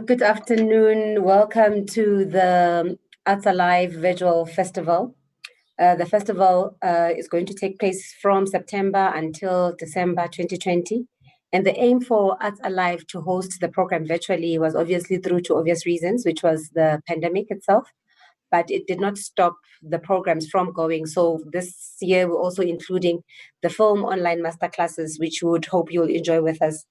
Good afternoon. Welcome to the Arts Alive Visual Festival. The festival is going to take place from September until December 2020. And the aim for Arts Alive to host the program virtually was obviously through two obvious reasons, which was the pandemic itself, but it did not stop the programs from going. So this year, we're also including the film online masterclasses, which we would hope you'll enjoy with us.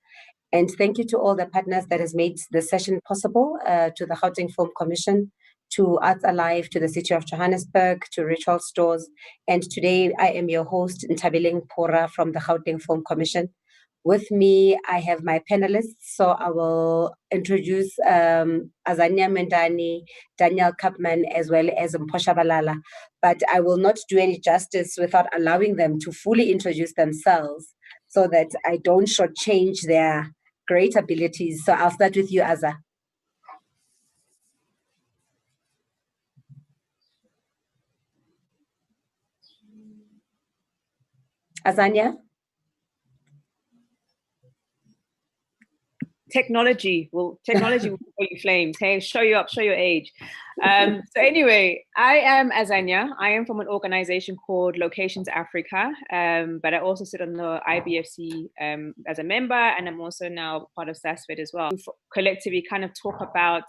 And thank you to all the partners that has made the session possible, to the Gauteng Film Commission, to Arts Alive, to the City of Johannesburg, to Ritual Stores. And today I am your host, Ntabeling Pora from the Gauteng Film Commission. With me, I have my panelists. So I will introduce Azania Mendani, Daniel Kapman, as well as Mposha Balala. But I will not do any justice without allowing them to fully introduce themselves so that I don't shortchange their great abilities. So I'll start with you, Aza. Azania? Technology will show you flames. Hey, show you up, show your age. So anyway, I am Azania. I am from an organization called Locations Africa, but I also sit on the IBFC as a member, and I'm also now part of SASFED as well. Collectively kind of talk about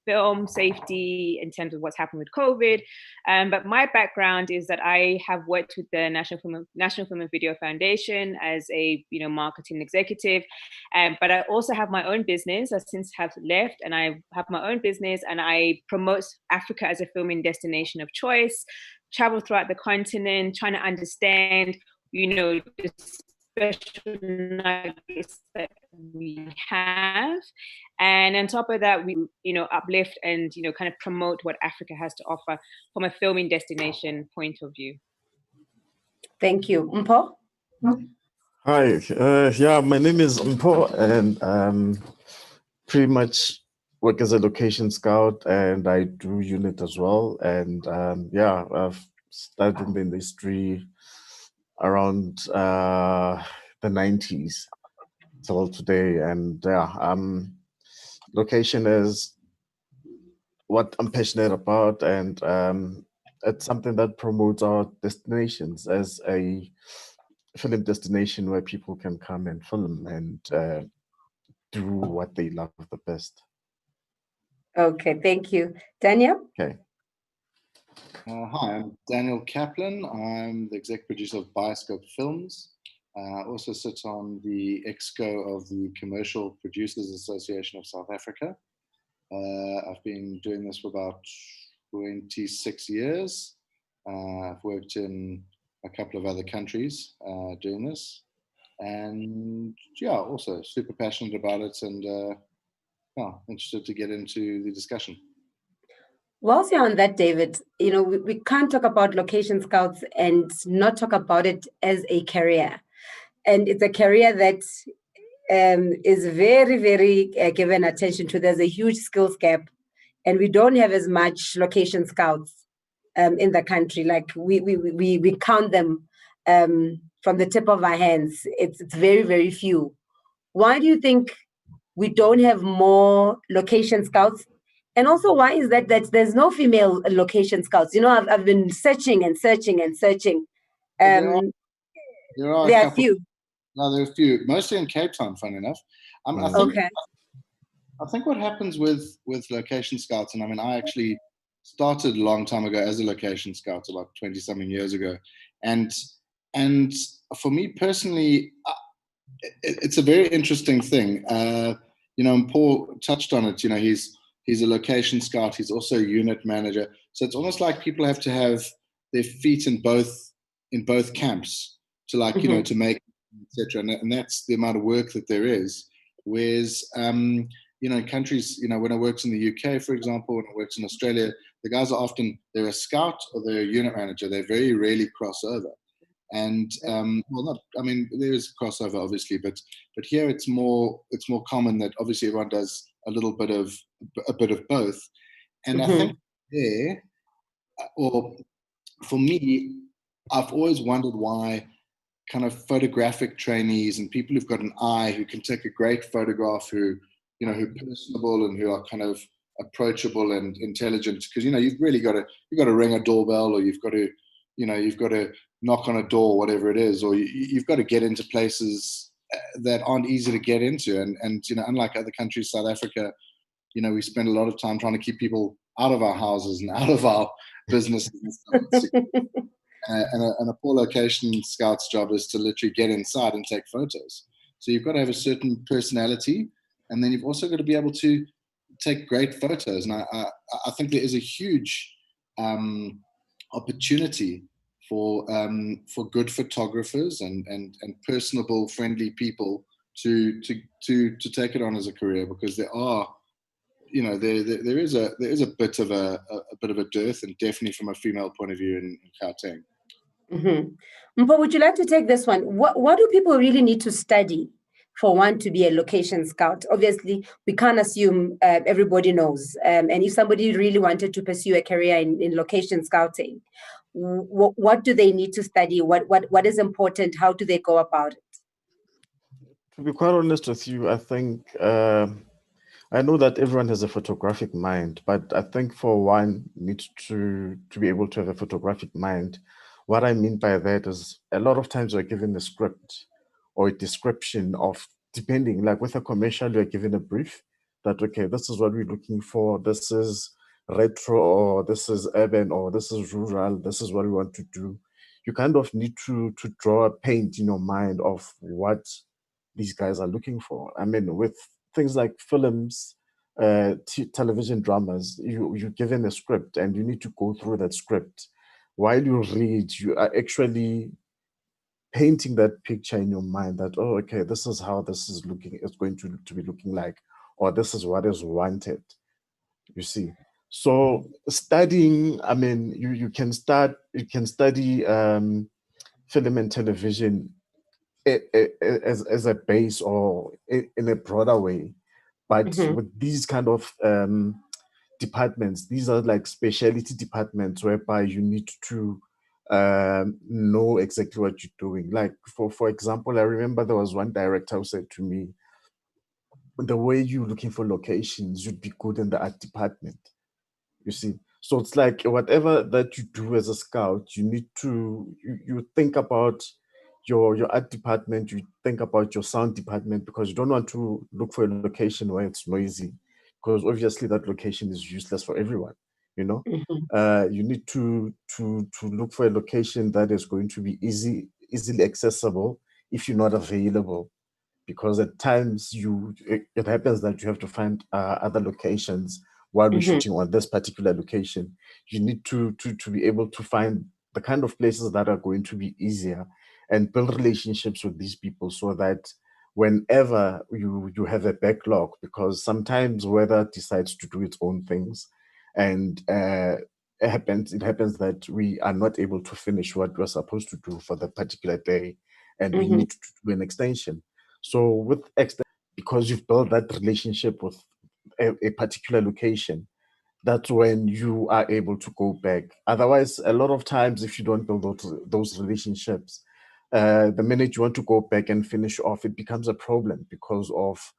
film safety in terms of what's happened with COVID. But my background is that I have worked with the National Film and Video Foundation as a marketing executive, but I also have my own business. I since have left, and I have my own business, and I promote Africa as a filming destination of choice, travel throughout the continent, trying to understand, the special nuggets that we have. And on top of that, we, uplift and, kind of promote what Africa has to offer from a filming destination point of view. Thank you. Mpo? Hi, my name is Mpo, and pretty much work as a location scout, and I do unit as well. And I've started in the industry around the 90s till today. And location is what I'm passionate about, and it's something that promotes our destinations as a film destination where people can come and film and do what they love the best. Okay, thank you. Daniel? Okay. Hi, I'm Daniel Kaplan. I'm the executive producer of Bioscope Films. I also sit on the EXCO of the Commercial Producers Association of South Africa. I've been doing this for about 26 years. I've worked in a couple of other countries doing this. And also super passionate about it, and interested to get into the discussion. Whilst you're on that, David, we can't talk about location scouts and not talk about it as a career. And it's a career that is very, very given attention to. There's a huge skills gap, and we don't have as much location scouts in the country. Like we count them from the tip of our hands. It's very, very few. Why do you think we don't have more location scouts? And also, why is that there's no female location scouts? I've been searching and searching and searching. There are a few. No, there are a few, mostly in Cape Town, funny enough. I think what happens with location scouts, and I actually started a long time ago as a location scout, about 20-something years ago. And for me personally, it's a very interesting thing. Paul touched on it, he's a location scout, he's also a unit manager. So it's almost like people have to have their feet in both camps to to make, etc. And that's the amount of work that there is. Whereas, countries, when I worked in the UK, for example, when I worked in Australia, the guys are often, they're a scout or they're a unit manager. They very rarely cross over. And there is crossover obviously, but here it's more common that obviously everyone does a bit of both. And I think for me, I've always wondered why kind of photographic trainees and people who've got an eye, who can take a great photograph, who who are personable and who are kind of approachable and intelligent, because you've really got to ring a doorbell, or you've got to knock on a door, whatever it is, or you've got to get into places that aren't easy to get into, and unlike other countries, South Africa, we spend a lot of time trying to keep people out of our houses and out of our businesses and stuff. And a poor location scout's job is to literally get inside and take photos. So you've got to have a certain personality, and then you've also got to be able to take great photos. And I think there is a huge opportunity for good photographers and personable, friendly people to take it on as a career, because there are, there is a bit of a dearth, and definitely from a female point of view in Gauteng. Mm-hmm. But would you like to take this one? What do people really need to study for one to be a location scout? Obviously, we can't assume everybody knows. And if somebody really wanted to pursue a career in location scouting, what do they need to study? What is important? How do they go about it? To be quite honest with you, I think I know that everyone has a photographic mind, but I think for one needs to be able to have a photographic mind. What I mean by that is a lot of times you're given a script or a description of, depending, like with a commercial, you're given a brief that, okay, this is what we're looking for. This is retro, or this is urban, or this is rural. This is what we want to do. You kind of need to draw a paint in your mind of what these guys are looking for. I mean, with things like films, television dramas, you're given a script and you need to go through that script. While you read, you are actually painting that picture in your mind that, oh, okay, this is how this is looking, it's going to be looking like, or this is what is wanted, you see. So studying, I mean, you can study film and television as a base, or in a broader way. But with these kind of departments, these are like specialty departments whereby you need to know exactly what you're doing. Like for example, I remember there was one director who said to me, the way you're looking for locations, you'd be good in the art department, you see. So it's like whatever that you do as a scout, you need to you think about your art department, you think about your sound department, because you don't want to look for a location where it's noisy, because obviously that location is useless for everyone, you know. You need to look for a location that is going to be easily accessible if you're not available, because at times it happens that you have to find other locations while we're shooting on this particular location. You need to be able to find the kind of places that are going to be easier and build relationships with these people, so that whenever you have a backlog, because sometimes weather decides to do its own things, and it happens that we are not able to finish what we're supposed to do for the particular day, and we need to do an extension. So with because you've built that relationship with a particular location, that's when you are able to go back. Otherwise, a lot of times, if you don't build those relationships, the minute you want to go back and finish off, it becomes a problem, because of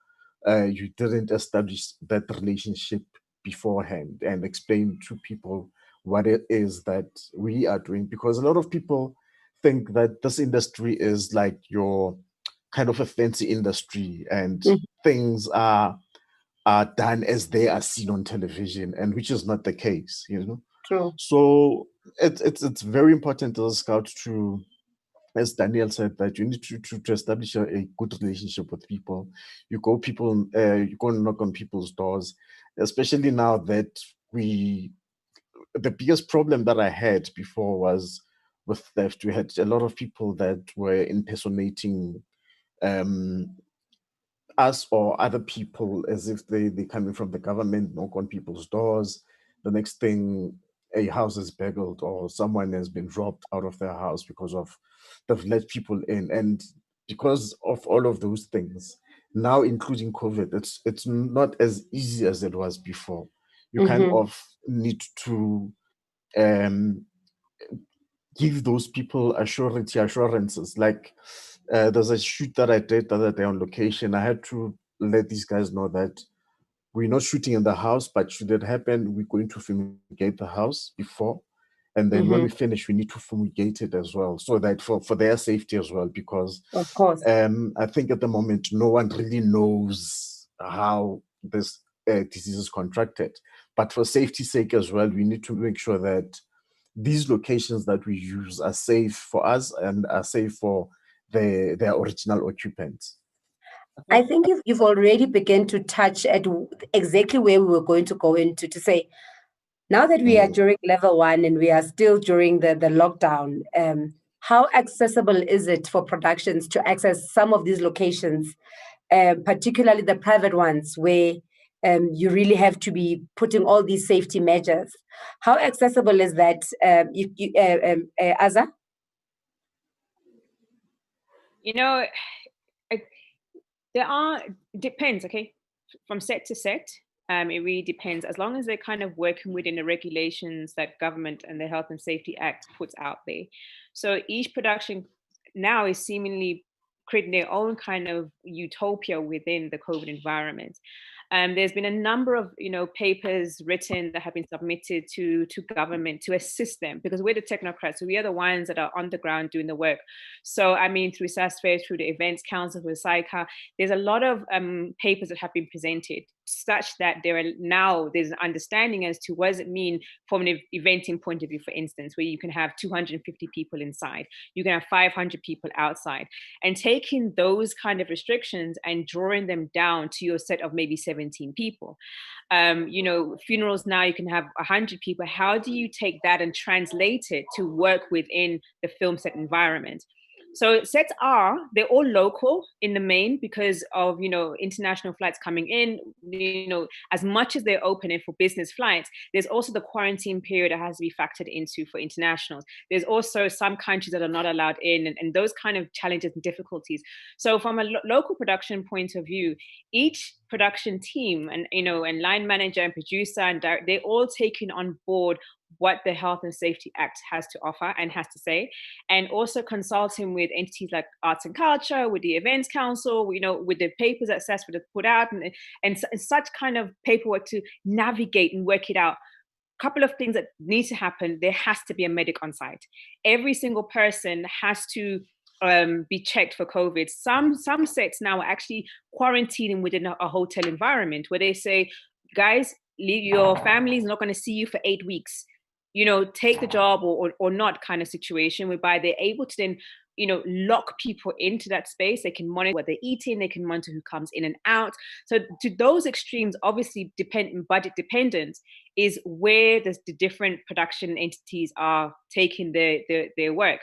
you didn't establish that relationship beforehand and explain to people what it is that we are doing. Because a lot of people think that this industry is like your kind of a fancy industry, and things are done as they are seen on television, and which is not the case, you know. True. So it's very important as a scout to, as Daniel said, that you need to establish a good relationship with people. You go and knock on people's doors, especially now that the biggest problem that I had before was with theft. We had a lot of people that were impersonating us or other people as if they coming from the government, knock on people's doors. The next thing, a house is burgled or someone has been robbed out of their house because of they've let people in. And because of all of those things, now including COVID, it's not as easy as it was before. You kind of need to give those people assurances. Like there's a shoot that I did the other day on location. I had to let these guys know that we're not shooting in the house, but should it happen, we're going to fumigate the house before. And then when we finish, we need to fumigate it as well, so that for their safety as well, because Of course. I think at the moment, no one really knows how this disease is contracted. But for safety's sake as well, we need to make sure that these locations that we use are safe for us and are safe for their original occupants. I think you've already begun to touch at exactly where we were going to go into, to say, now that we are during level 1 and we are still during the lockdown, how accessible is it for productions to access some of these locations, particularly the private ones where you really have to be putting all these safety measures? How accessible is that, Aza? Depends, okay, from set to set. It really depends, as long as they're kind of working within the regulations that government and the Health and Safety Act puts out there. So each production now is seemingly creating their own kind of utopia within the COVID environment. There's been a number of papers written that have been submitted to government to assist them, because we're the technocrats, so we are the ones that are on the ground doing the work. So I mean, through SASFAIR, through the Events Council, through SAICA, there's a lot of papers that have been presented, such that there's an understanding as to what does it mean from an eventing point of view, for instance, where you can have 250 people inside, you can have 500 people outside, and taking those kind of restrictions and drawing them down to your set of maybe 17 people. Funerals now you can have 100 people. How do you take that and translate it to work within the film set environment? So sets they're all local in the main because of, international flights coming in, as much as they're opening for business flights, there's also the quarantine period that has to be factored into for internationals. There's also some countries that are not allowed in, and those kind of challenges and difficulties. So from a local production point of view, each production team and line manager and producer and director, they're all taking on board what the Health and Safety Act has to offer and has to say, and also consulting with entities like Arts and Culture, with the Events Council, with the papers that SASFAIR has put out, and such kind of paperwork to navigate and work it out. Couple of things that need to happen. There has to be a medic on site. Every single person has to be checked for COVID. Some sets now are actually quarantining within a hotel environment, where they say, guys, your family's not going to see you for 8 weeks. Take the job or not kind of situation, whereby they're able to then, lock people into that space. They can monitor what they're eating. They can monitor who comes in and out. So to those extremes, obviously budget dependent, is where the different production entities are taking their work.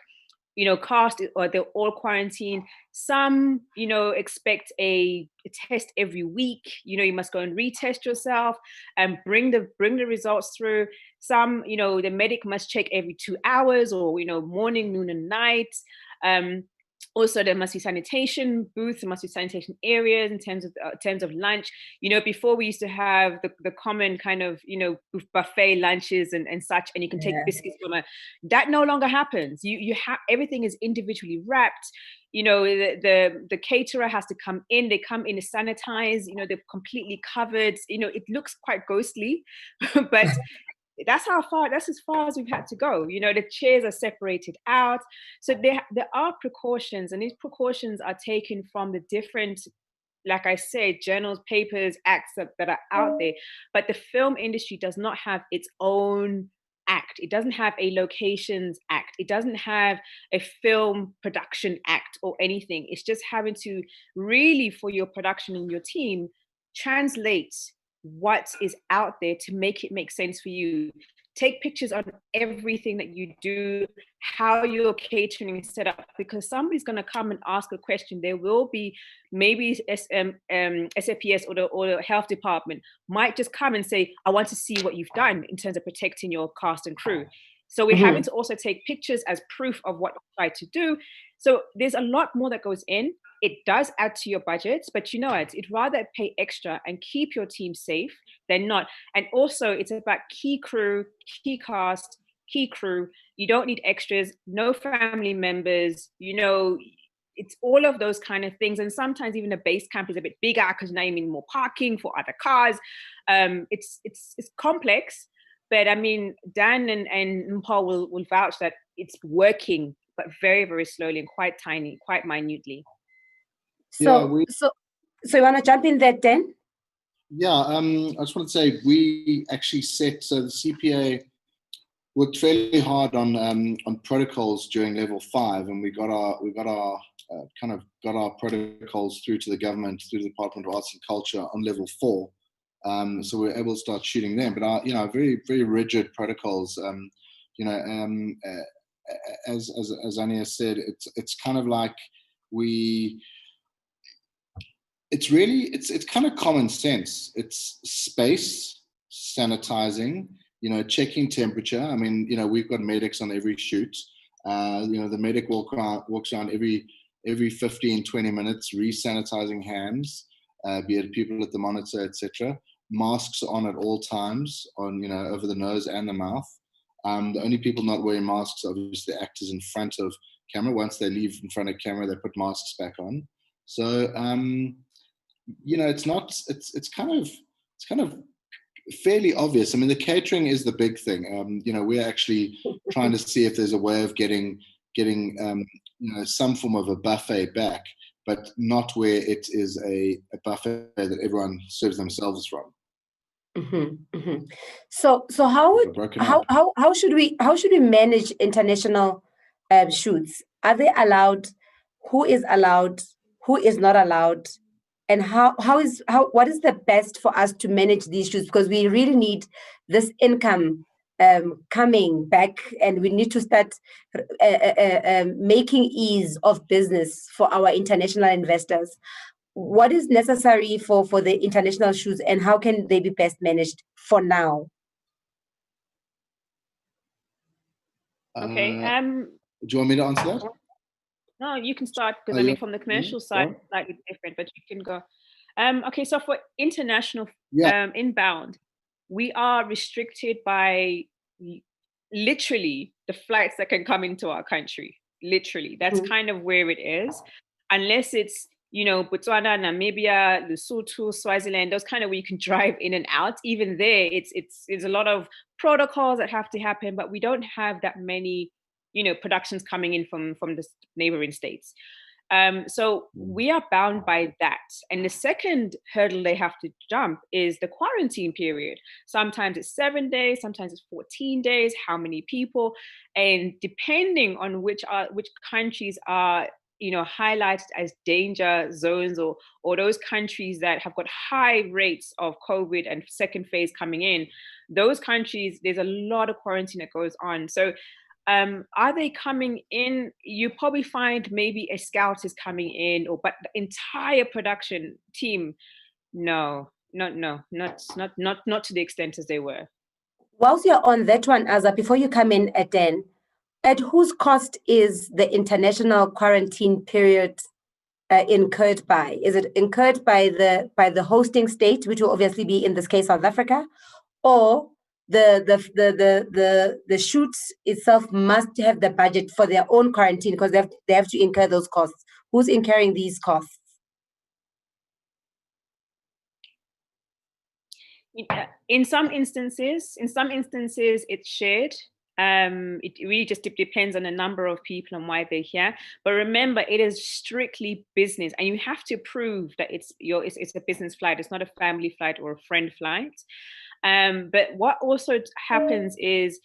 Cast, or they're all quarantined. Some, expect a test every week. You must go and retest yourself and bring the results through. Some, the medic must check every 2 hours, or, morning, noon, and night. Also, there must be sanitation booths, there must be sanitation areas in terms of lunch. Before we used to have the common kind of, buffet lunches and such, and you can take biscuits from that no longer happens. You have, everything is individually wrapped. The caterer has to come in, they come in sanitized, they're completely covered. It looks quite ghostly, but that's as far as we've had to go. The chairs are separated out. So there are precautions, and these precautions are taken from the different, like I said, journals, papers, acts that are out there. But the film industry does not have its own act. It doesn't have a locations act. It doesn't have a film production act or anything. It's just having to really, for your production and your team, translate what is out there to make it make sense for you. Take pictures on everything that you do, how your catering is set up, because somebody's going to come and ask a question. There will be maybe SAPS or the health department might just come and say, I want to see what you've done in terms of protecting your cast and crew. So we're having to also take pictures as proof of what we try to do. So there's a lot more that goes in. It does add to your budgets, but it'd rather pay extra and keep your team safe than not. And also it's about key crew, key cast, key crew. You don't need extras, no family members, it's all of those kind of things. And sometimes even the base camp is a bit bigger because now you need more parking for other cars. It's complex, but I mean, Dan and Paul will vouch that it's working, but very, very slowly and quite tiny, quite minutely. So you want to jump in there, Dan? Yeah, I just want to say we actually so the CPA worked fairly hard on protocols during level 5, and we got our protocols through to the government, through the Department of Arts and Culture on level 4. So we were able to start shooting them, but our very, very rigid protocols. As Anya said, it's kind of like it's kind of common sense. It's space, sanitizing, checking temperature. I mean, we've got medics on every shoot. The medic walks around every 15, 20 minutes, re-sanitizing hands, be it people at the monitor, etc. Masks on at all times, over the nose and the mouth. The only people not wearing masks are obviously the actors in front of camera. Once they leave in front of camera, they put masks back on. So, it's kind of fairly obvious. I mean, the catering is the big thing. We're actually trying to see if there's a way of getting some form of a buffet back, but not where it is a buffet that everyone serves themselves from. Mm-hmm, mm-hmm. So how should we manage international shoots? Are they allowed? Who is allowed? Who is not allowed? And what is the best for us to manage these shoots? Because we really need this income coming back, and we need to start making ease of business for our international investors. What is necessary for the international shoots, and how can they be best managed for now? Okay. Do you want me to answer that? No, you can start, because I mean, from the commercial side, it's slightly different, but you can go. Okay, so for international inbound, we are restricted by literally the flights that can come into our country. Literally, that's kind of where it is, unless it's Botswana, Namibia, Lesotho, Swaziland, those kind of where you can drive in and out. Even there, it's a lot of protocols that have to happen, but we don't have that many productions coming in from the neighboring states. So we are bound by that. And the second hurdle they have to jump is the quarantine period. Sometimes it's 7 days, sometimes it's 14 days, how many people, and depending on which countries are highlighted as danger zones, or those countries that have got high rates of COVID and second phase coming in, those countries, there's a lot of quarantine that goes on. So are they coming in? You probably find maybe a scout is coming in, but the entire production team, no, not to the extent as they were. Whilst you're on that one, Azza, before you come in, Dan, at whose cost is the international quarantine period incurred by? Is it incurred by the hosting state, which will obviously be in this case South Africa, or the shoots itself must have the budget for their own quarantine because they have to incur those costs? Who's incurring these costs? In some instances, it's shared. It really just depends on the number of people and why they're here. But remember, it is strictly business, and you have to prove that it's a business flight. It's not a family flight or a friend flight. But what also happens is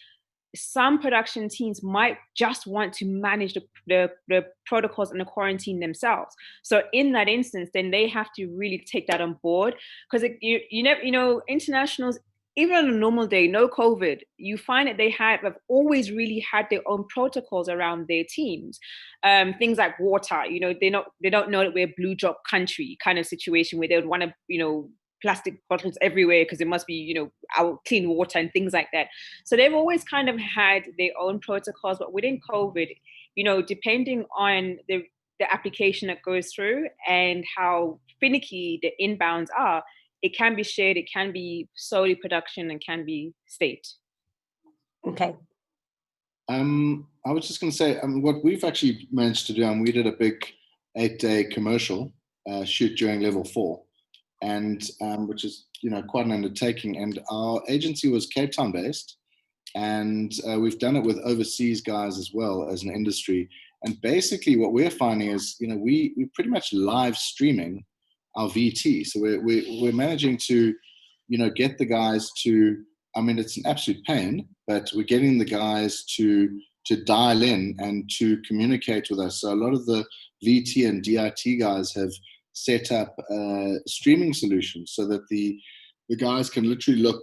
some production teams might just want to manage the protocols and the quarantine themselves. So in that instance, then they have to really take that on board, because internationals, even on a normal day, no COVID, you find that they have always really had their own protocols around their teams. Things like water, they don't know that we're a blue drop country kind of situation where they would want to, plastic bottles everywhere because it must be, our clean water and things like that. So they've always kind of had their own protocols, but within COVID, depending on the application that goes through and how finicky the inbounds are, it can be shared, it can be solely production, and can be state. Okay. I was just going to say, what we've actually managed to do, and we did a big 8-day commercial shoot during level 4, and which is quite an undertaking. And our agency was Cape Town based, and we've done it with overseas guys as well as an industry. And basically, what we're finding is we pretty much live streaming our VT. So we're managing to get the guys to. I mean, it's an absolute pain, but we're getting the guys to dial in and to communicate with us. So a lot of the VT and DIT guys have set up streaming solutions so that the guys can literally look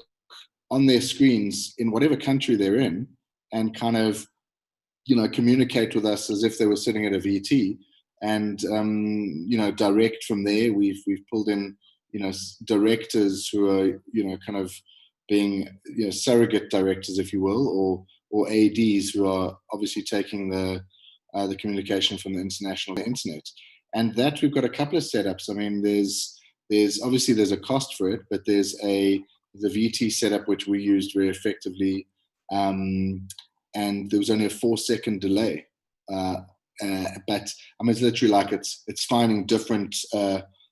on their screens in whatever country they're in and kind of communicate with us as if they were sitting at a VT, and direct from there. We've pulled in directors who are kind of being surrogate directors, if you will, or ADs who are obviously taking the communication from the international internet. And that we've got a couple of setups. I mean, there's obviously there's a cost for it, but there's the VT setup which we used very effectively, and there was only a 4-second delay. But I mean, it's literally like it's finding different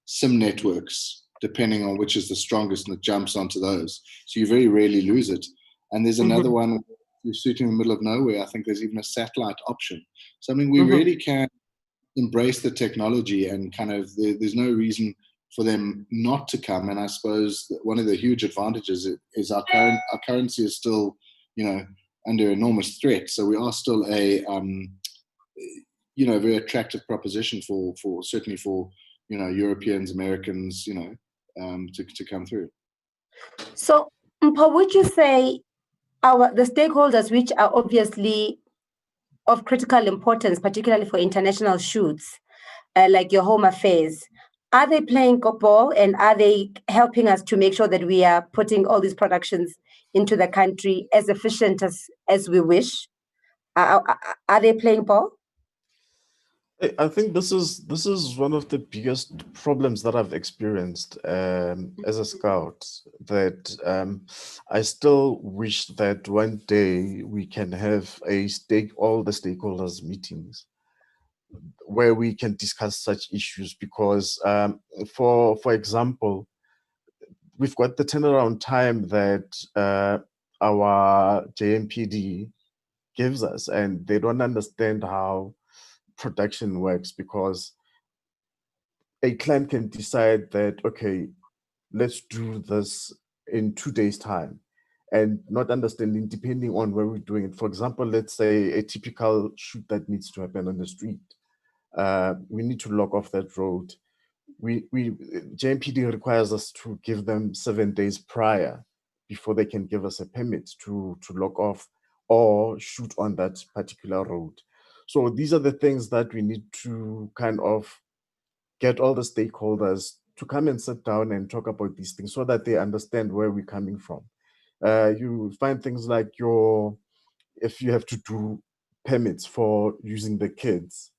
SIM networks depending on which is the strongest, and it jumps onto those. So you very rarely lose it. And there's another one, you're shooting in the middle of nowhere. I think there's even a satellite option. So I mean, we really can embrace the technology, and kind of there's no reason for them not to come. And I suppose that one of the huge advantages is our currency is still, under enormous threat. So we are still a, very attractive proposition for certainly for, Europeans, Americans, to come through. So, Mpho, would you say the stakeholders, which are obviously of critical importance, particularly for international shoots, like your Home Affairs, are they playing ball, and are they helping us to make sure that we are putting all these productions into the country as efficient as we wish? Are they playing ball? I think this is one of the biggest problems that I've experienced as a scout, that I still wish that one day we can have all the stakeholders meetings where we can discuss such issues, because for example, we've got the turnaround time that our JMPD gives us, and they don't understand how production works, because a client can decide that, okay, let's do this in 2 days' time, and not understanding, depending on where we're doing it. For example, let's say a typical shoot that needs to happen on the street. We need to lock off that road. JMPD requires us to give them 7 days prior before they can give us a permit to lock off or shoot on that particular road. So these are the things that we need to kind of get all the stakeholders to come and sit down and talk about these things, so that they understand where we're coming from. You find things like if you have to do permits for using the kids,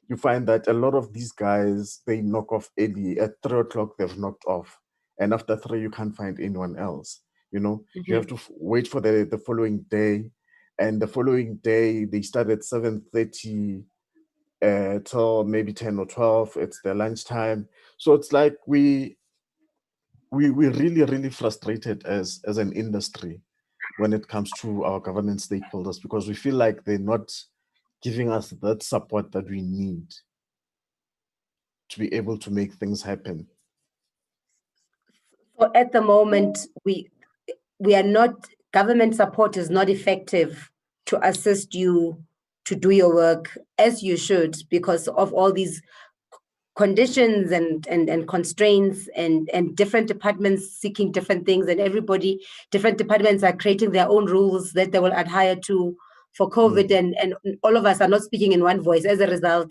you find that a lot of these guys, they knock off early. At 3 o'clock, they've knocked off. And after 3, you can't find anyone else. You have to wait for the following day. And the following day, they start at 7:30 till maybe 10 or 12. It's their lunchtime. So it's like we're really, really frustrated as an industry when it comes to our governance stakeholders, because we feel like they're not giving us that support that we need to be able to make things happen. So at the moment, we are not, government support is not effective to assist you to do your work as you should, because of all these conditions and constraints, and different departments seeking different things, and different departments are creating their own rules that they will adhere to for COVID, and all of us are not speaking in one voice. As a result,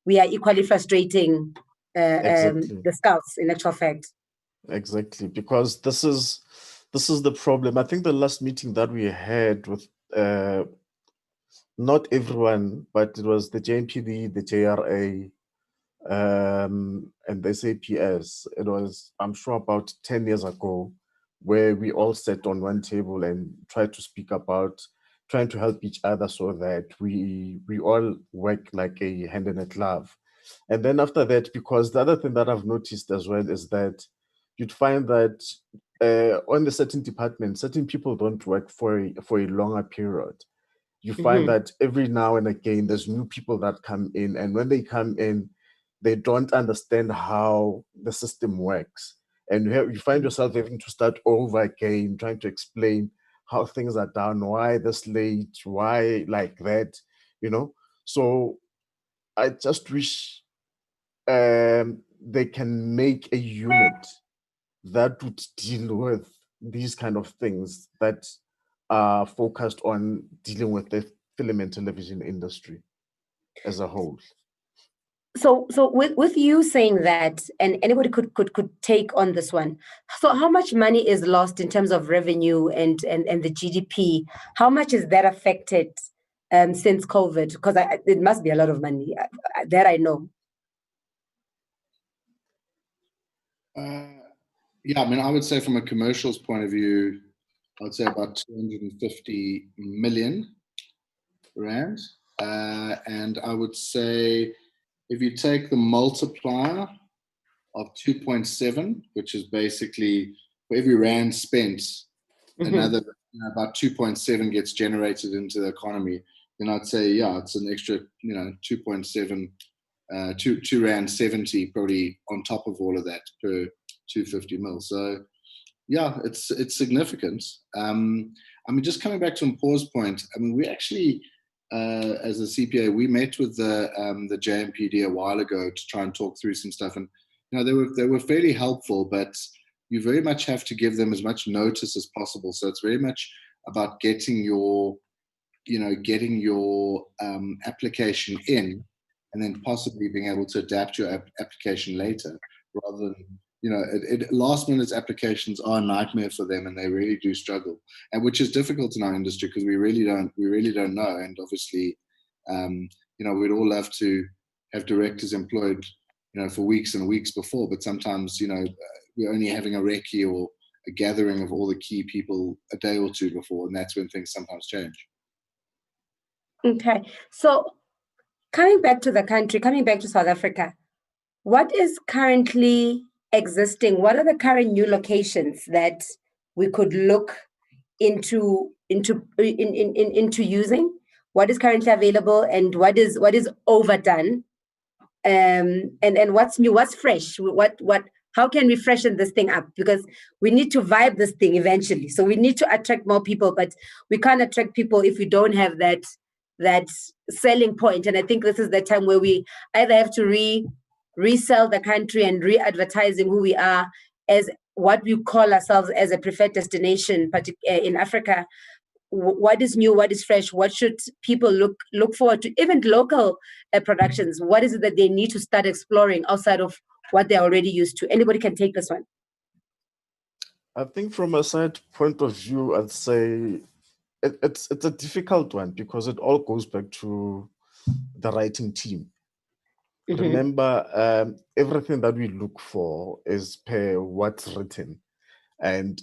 we are equally frustrating Exactly. the scouts, in actual fact. Exactly, because this is the problem. I think the last meeting that we had with not everyone, but it was the JMPD, the JRA, and the SAPS. It was, I'm sure, about 10 years ago, where we all sat on one table and tried to speak about trying to help each other, so that we all work like a hand in a glove. And then after that, because the other thing that I've noticed as well is that you'd find that on the certain departments, certain people don't work for a longer period. You find that every now and again, there's new people that come in, and when they come in, they don't understand how the system works. And you find yourself having to start over again, trying to explain how things are done, why this late, why like that, you know? So I just wish they can make a unit that would deal with these kind of things that are focused on dealing with the film and television industry as a whole. So with you saying that, and anybody could take on this one. So how much money is lost in terms of revenue and the GDP? How much is that affected since COVID? Because it must be a lot of money. That I know. Yeah, I mean, I would say from a commercials point of view, I'd say about 250 million rand. And I would say if you take the multiplier of 2.7, which is basically for every rand spent, another about 2.7 gets generated into the economy, then I'd say, yeah, it's an extra, 2.7, 2 rand 70 probably on top of all of that per 250 mil. So yeah, it's significant. I mean, just coming back to Mpho's point, I mean, we actually, as a CPA, we met with the JMPD a while ago to try and talk through some stuff, and they were fairly helpful, but you very much have to give them as much notice as possible. So it's very much about getting your application in, and then possibly being able to adapt your application later, rather than last minute applications are a nightmare for them, and they really do struggle, and which is difficult in our industry because we really don't know. And obviously, we'd all love to have directors employed, for weeks and weeks before, but sometimes, we're only having a recce or a gathering of all the key people a day or two before, and that's when things sometimes change. Okay, so coming back to South Africa, what is currently existing? What are the current new locations that we could look into using? What is currently available, and what is overdone? And what's new? What's fresh? How can we freshen this thing up? Because we need to vibe this thing eventually. So we need to attract more people, but we can't attract people if we don't have that selling point. And I think this is the time where we either have to resell the country and re-advertising who we are as what we call ourselves as a preferred destination in Africa. What is new? What is fresh? What should people look forward to? Even local productions. What is it that they need to start exploring outside of what they're already used to? Anybody can take this one. I think from a side point of view, I'd say it's a difficult one because it all goes back to the writing team. Remember, everything that we look for is per what's written. And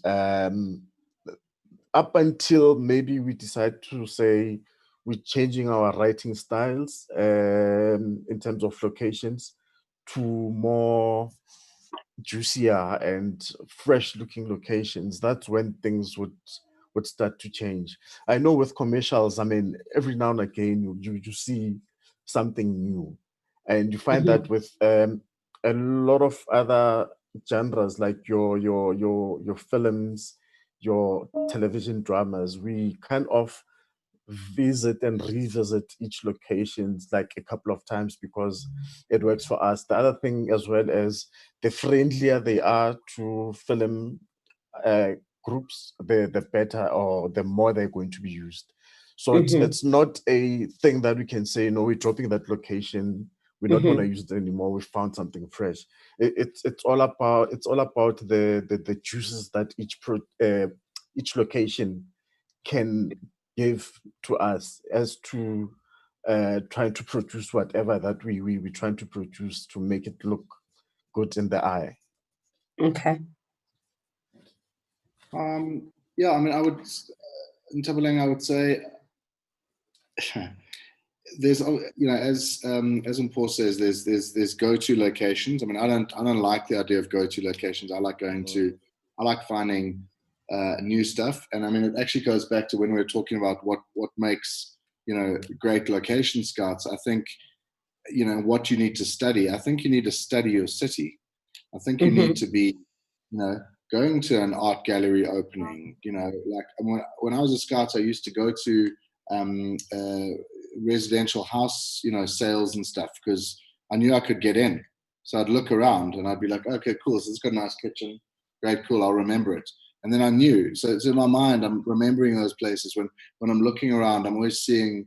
up until maybe we decide to say we're changing our writing styles in terms of locations to more juicier and fresh looking locations, that's when things would start to change. I know with commercials, I mean, every now and again you see something new, and you find that with a lot of other genres like your films, your television dramas, we kind of visit and revisit each locations like a couple of times because it works for us. The other thing as well is the friendlier they are to film groups, the better or the more they're going to be used. So it's not a thing that we can say, no, we're dropping that location, we're not going to use it anymore, we found something fresh. It's all about the juices that each location can give to us as to trying to produce whatever that we're trying to produce to make it look good in the eye. Okay. Yeah, I mean, in Thapeleng, I would say there's, as Mpho says, there's go-to locations. I mean, I don't like the idea of go-to locations. I like finding new stuff. And I mean, it actually goes back to when we were talking about what makes, great location scouts. I think, what you need to study. I think you need to study your city. I think you need to be, going to an art gallery opening. Like when I was a scout, I used to go to residential house, sales and stuff, because I knew I could get in. So I'd look around and I'd be like, okay, cool. So it's got a nice kitchen. Great, cool. I'll remember it. And then I knew. So it's in my mind. I'm remembering those places. When I'm looking around, I'm always seeing,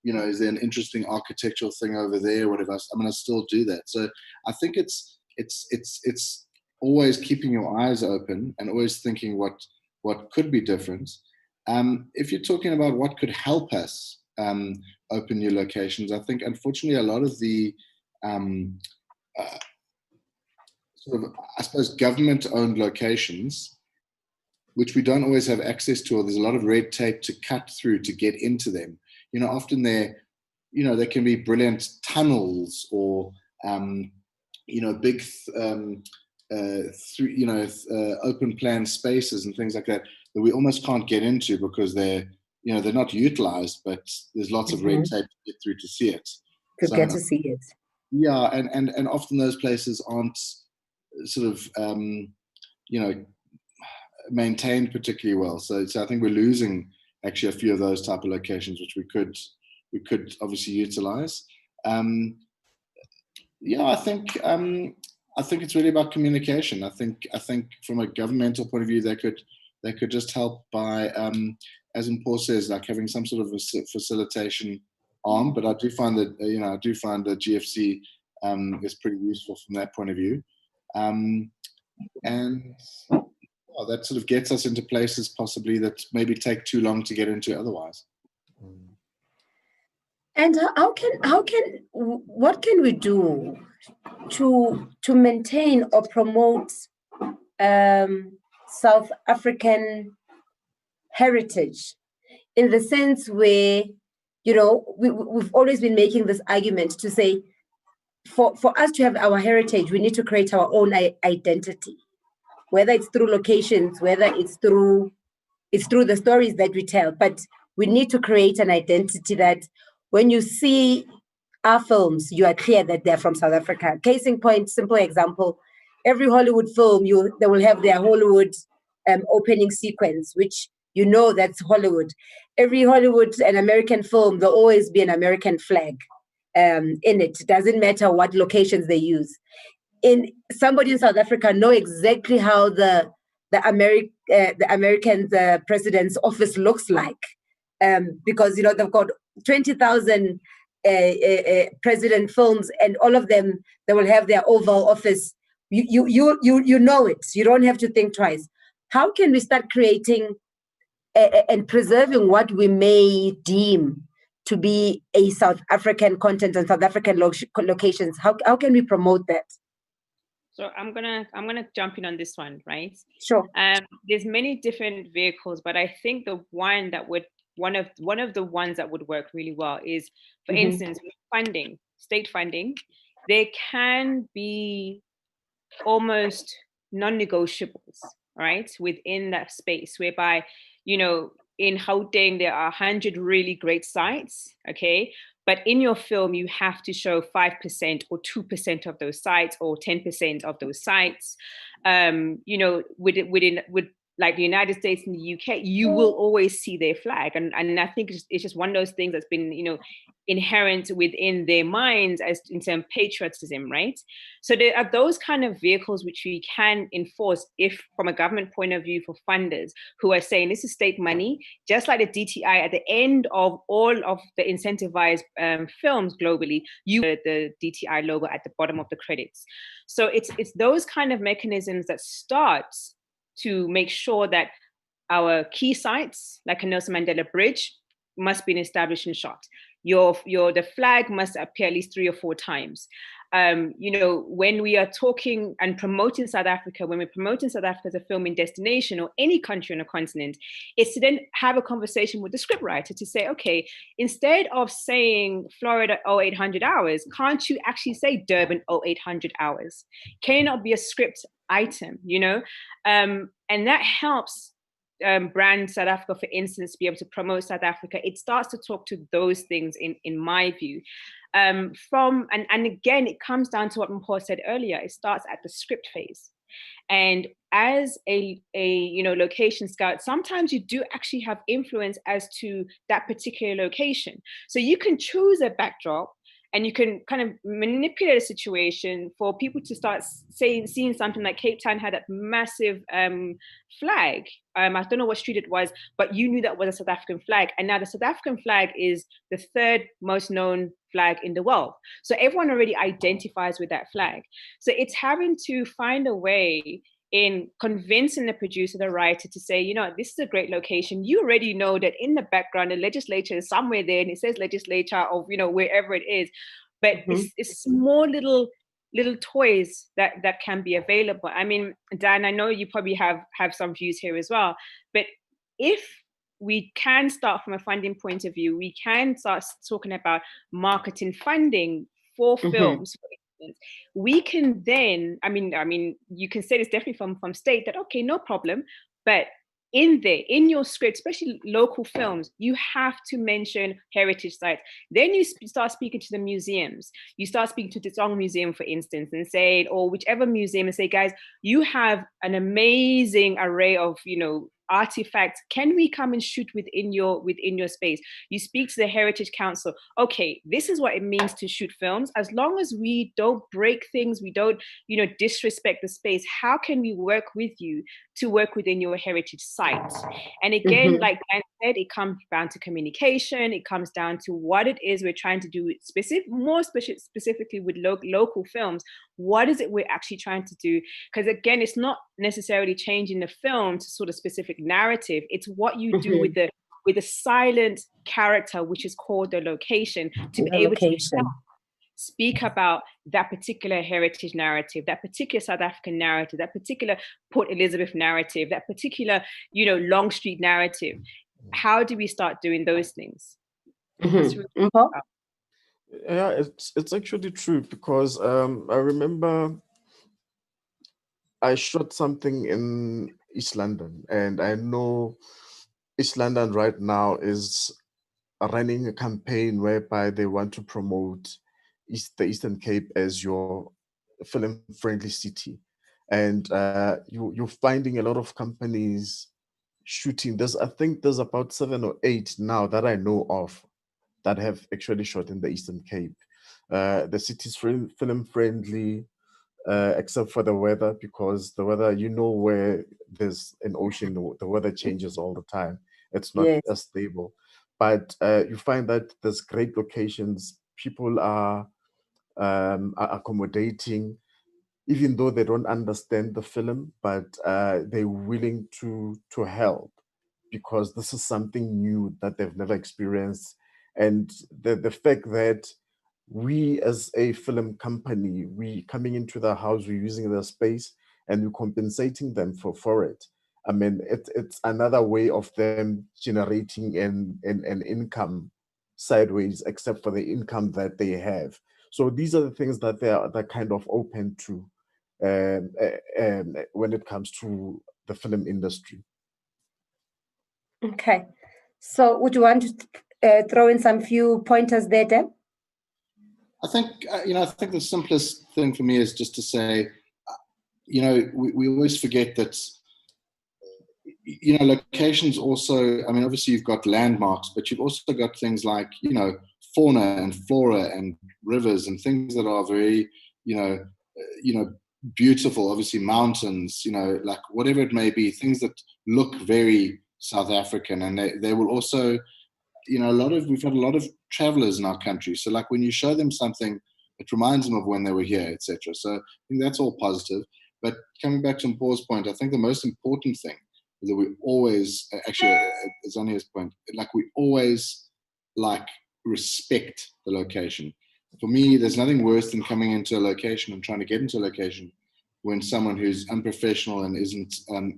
is there an interesting architectural thing over there? Whatever. I'm going to still do that. So I think it's always keeping your eyes open and always thinking what could be different. If you're talking about what could help us open new locations, I think unfortunately a lot of the sort of, I suppose, government-owned locations, which we don't always have access to, or there's a lot of red tape to cut through to get into them. Often there can be brilliant tunnels or big open plan spaces and things like that we almost can't get into because they're not utilized, but there's lots of red tape to get through to see it. To see it. Yeah, and often those places aren't sort of maintained particularly well. So I think we're losing actually a few of those type of locations, which we could obviously utilize. I think it's really about communication. I think from a governmental point of view, they could just help by, as Mpho says, like having some sort of a facilitation arm. But I do find that the GFC is pretty useful from that point of view, and that sort of gets us into places possibly that maybe take too long to get into otherwise. And what can we do to maintain or promote South African heritage, in the sense where, we've always been making this argument to say, for us to have our heritage, we need to create our own identity, whether it's through locations, whether it's through the stories that we tell. But we need to create an identity that when you see our films, you are clear that they're from South Africa. Case in point, simple example, every Hollywood film, they will have their Hollywood opening sequence, which that's Hollywood. Every Hollywood and American film, there'll always be an American flag in it. It doesn't matter what locations they use. Somebody in South Africa know exactly how the American president's office looks like, because they've got 20,000 president films, and all of them, they will have their Oval Office. You know it. You don't have to think twice. How can we start creating and preserving what we may deem to be a South African content and South African locations? How can we promote that? So I'm gonna jump in on this one, right? Sure. There's many different vehicles, but I think the one that would one of the ones that would work really well is, for instance, funding, state funding. There can be almost non-negotiables, right, within that space, whereby, in Gauteng there are 100 really great sites, okay, but in your film you have to show 5% or 2% of those sites, or 10% of those sites. With like the United States and the UK, you will always see their flag. And I think it's just one of those things that's been, inherent within their minds as in terms of patriotism, right? So there are those kind of vehicles which we can enforce if, from a government point of view, for funders who are saying this is state money, just like the DTI at the end of all of the incentivized films globally, the DTI logo at the bottom of the credits. So it's those kind of mechanisms that starts to make sure that our key sites, like a Nelson Mandela Bridge, must be established and shot. The flag must appear at least 3 or 4 times. you know, when we are talking and promoting South Africa, when we're promoting South Africa as a filming destination or any country on a continent, is to then have a conversation with the scriptwriter to say, okay, instead of saying Florida 0800 hours, can't you actually say Durban 0800 hours? Can it not be a script item, you know? And that helps brand South Africa, for instance, to be able to promote South Africa. It starts to talk to those things, in my view. And again, it comes down to what Mpho said earlier. It starts at the script phase. And as a you know, location scout, sometimes you do actually have influence as to that particular location. So you can choose a backdrop, and you can kind of manipulate a situation for people to start seeing something like Cape Town had that massive flag. I don't know what street it was, but you knew that was a South African flag. And now the South African flag is the third most known flag in the world. So everyone already identifies with that flag. So it's having to find a way in convincing the producer, the writer, to say, you know, this is a great location. You already know that in the background, the legislature is somewhere there, and it says legislature of, you know, wherever it is. But it's small little toys that can be available. I mean, Dan, I know you probably have some views here as well. But if we can start from a funding point of view, we can start talking about marketing funding for films, for instance. We can then, I mean, you can say this definitely from state that, okay, no problem, but in your script, especially local films, you have to mention heritage sites. Then you start speaking to the museums. You start speaking to the Tsong Museum, for instance, and say, or whichever museum, and say, guys, you have an amazing array of, you know, artifacts. Can we come and shoot within your space? You speak to the Heritage Council. Okay, this is what it means to shoot films. As long as we don't break things, we don't, you know, disrespect the space, how can we work with you to work within your heritage site? And again, like Dan said, it comes down to communication. It comes down to what it is we're trying to do, specifically with local films. What is it we're actually trying to do? Because again, it's not necessarily changing the film to sort of specific narrative. It's what you do with the silent character, which is called the location, to be able to speak about that particular heritage narrative, that particular South African narrative, that particular Port Elizabeth narrative, that particular, you know, Long Street narrative. How do we start doing those things? Yeah, it's actually true, because I remember I shot something in East London, and I know East London right now is running a campaign whereby they want to promote the Eastern Cape as your film-friendly city. And you're finding a lot of companies shooting. I think there's about 7 or 8 now that I know of that have actually shot in the Eastern Cape. The city's film-friendly, except for the weather, because the weather, you know, where there's an ocean, the weather changes all the time. It's not as stable. But you find that there's great locations. People are accommodating, even though they don't understand the film, but they're willing to help, because this is something new that they've never experienced. And the fact that we as a film company, we coming into the house, we're using their space, and we're compensating them for it. I mean, it's another way of them generating an income sideways, except for the income that they have. So these are the things that they're kind of open to when it comes to the film industry. Okay. So would you want to throw in some few pointers there, Deb? I think, I think the simplest thing for me is just to say, we always forget that, locations also, I mean, obviously you've got landmarks, but you've also got things like, fauna and flora and rivers and things that are very, beautiful, obviously mountains, like whatever it may be, things that look very South African. And they will also, we've had a lot of travelers in our country. So like when you show them something, it reminds them of when they were here, etc. So I think that's all positive. But coming back to Mpho's point, I think the most important thing is that we always, actually, Zanya's point, like we always respect the location. for me, there's nothing worse than coming into a location and trying to get into a location when someone who's unprofessional and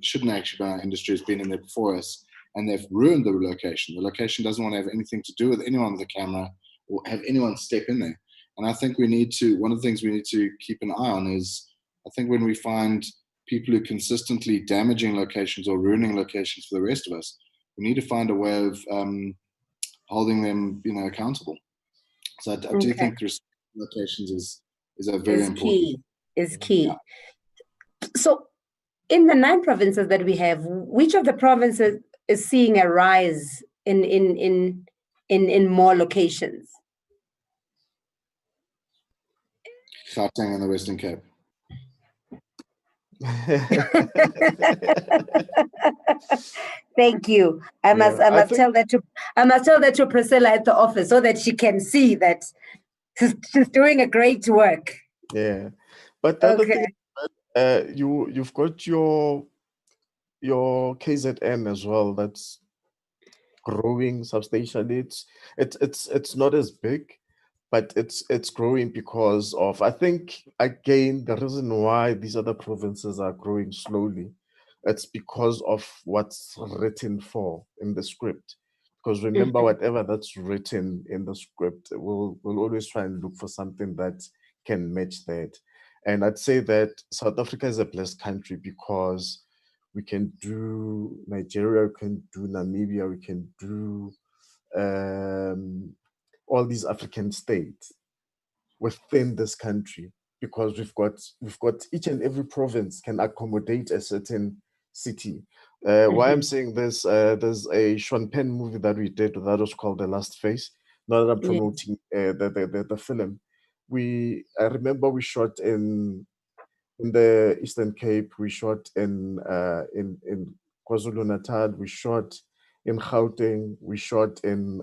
shouldn't actually be in our industry has been in there before us, and they've ruined the location. The location doesn't want to have anything to do with anyone with a camera or have anyone step in there. And I think one of the things we need to keep an eye on is, I think when we find people who are consistently damaging locations or ruining locations for the rest of us, we need to find a way of holding them, accountable. So I do think locations is a very important. Is key. Yeah. So in the 9 provinces that we have, which of the provinces is seeing a rise in more locations? Gauteng and the Western Cape. Thank you. I must tell that to Priscilla at the office so that she can see that she's doing a great work. Yeah, but the other thing, you've got your KZN as well. That's growing substantially. It's not as big, but it's growing because of, I think, again, the reason why these other provinces are growing slowly, it's because of what's written for in the script. Because remember, whatever that's written in the script, we'll always try and look for something that can match that. And I'd say that South Africa is a blessed country because we can do Nigeria, we can do Namibia, we can do all these African states within this country, because we've got each and every province can accommodate a certain city. Why I'm saying this, there's a Sean Penn movie that we did that was called The Last Face. Now that I'm promoting the film, I remember we shot in the Eastern Cape, we shot in KwaZulu-Natal, we shot in Gauteng, we shot in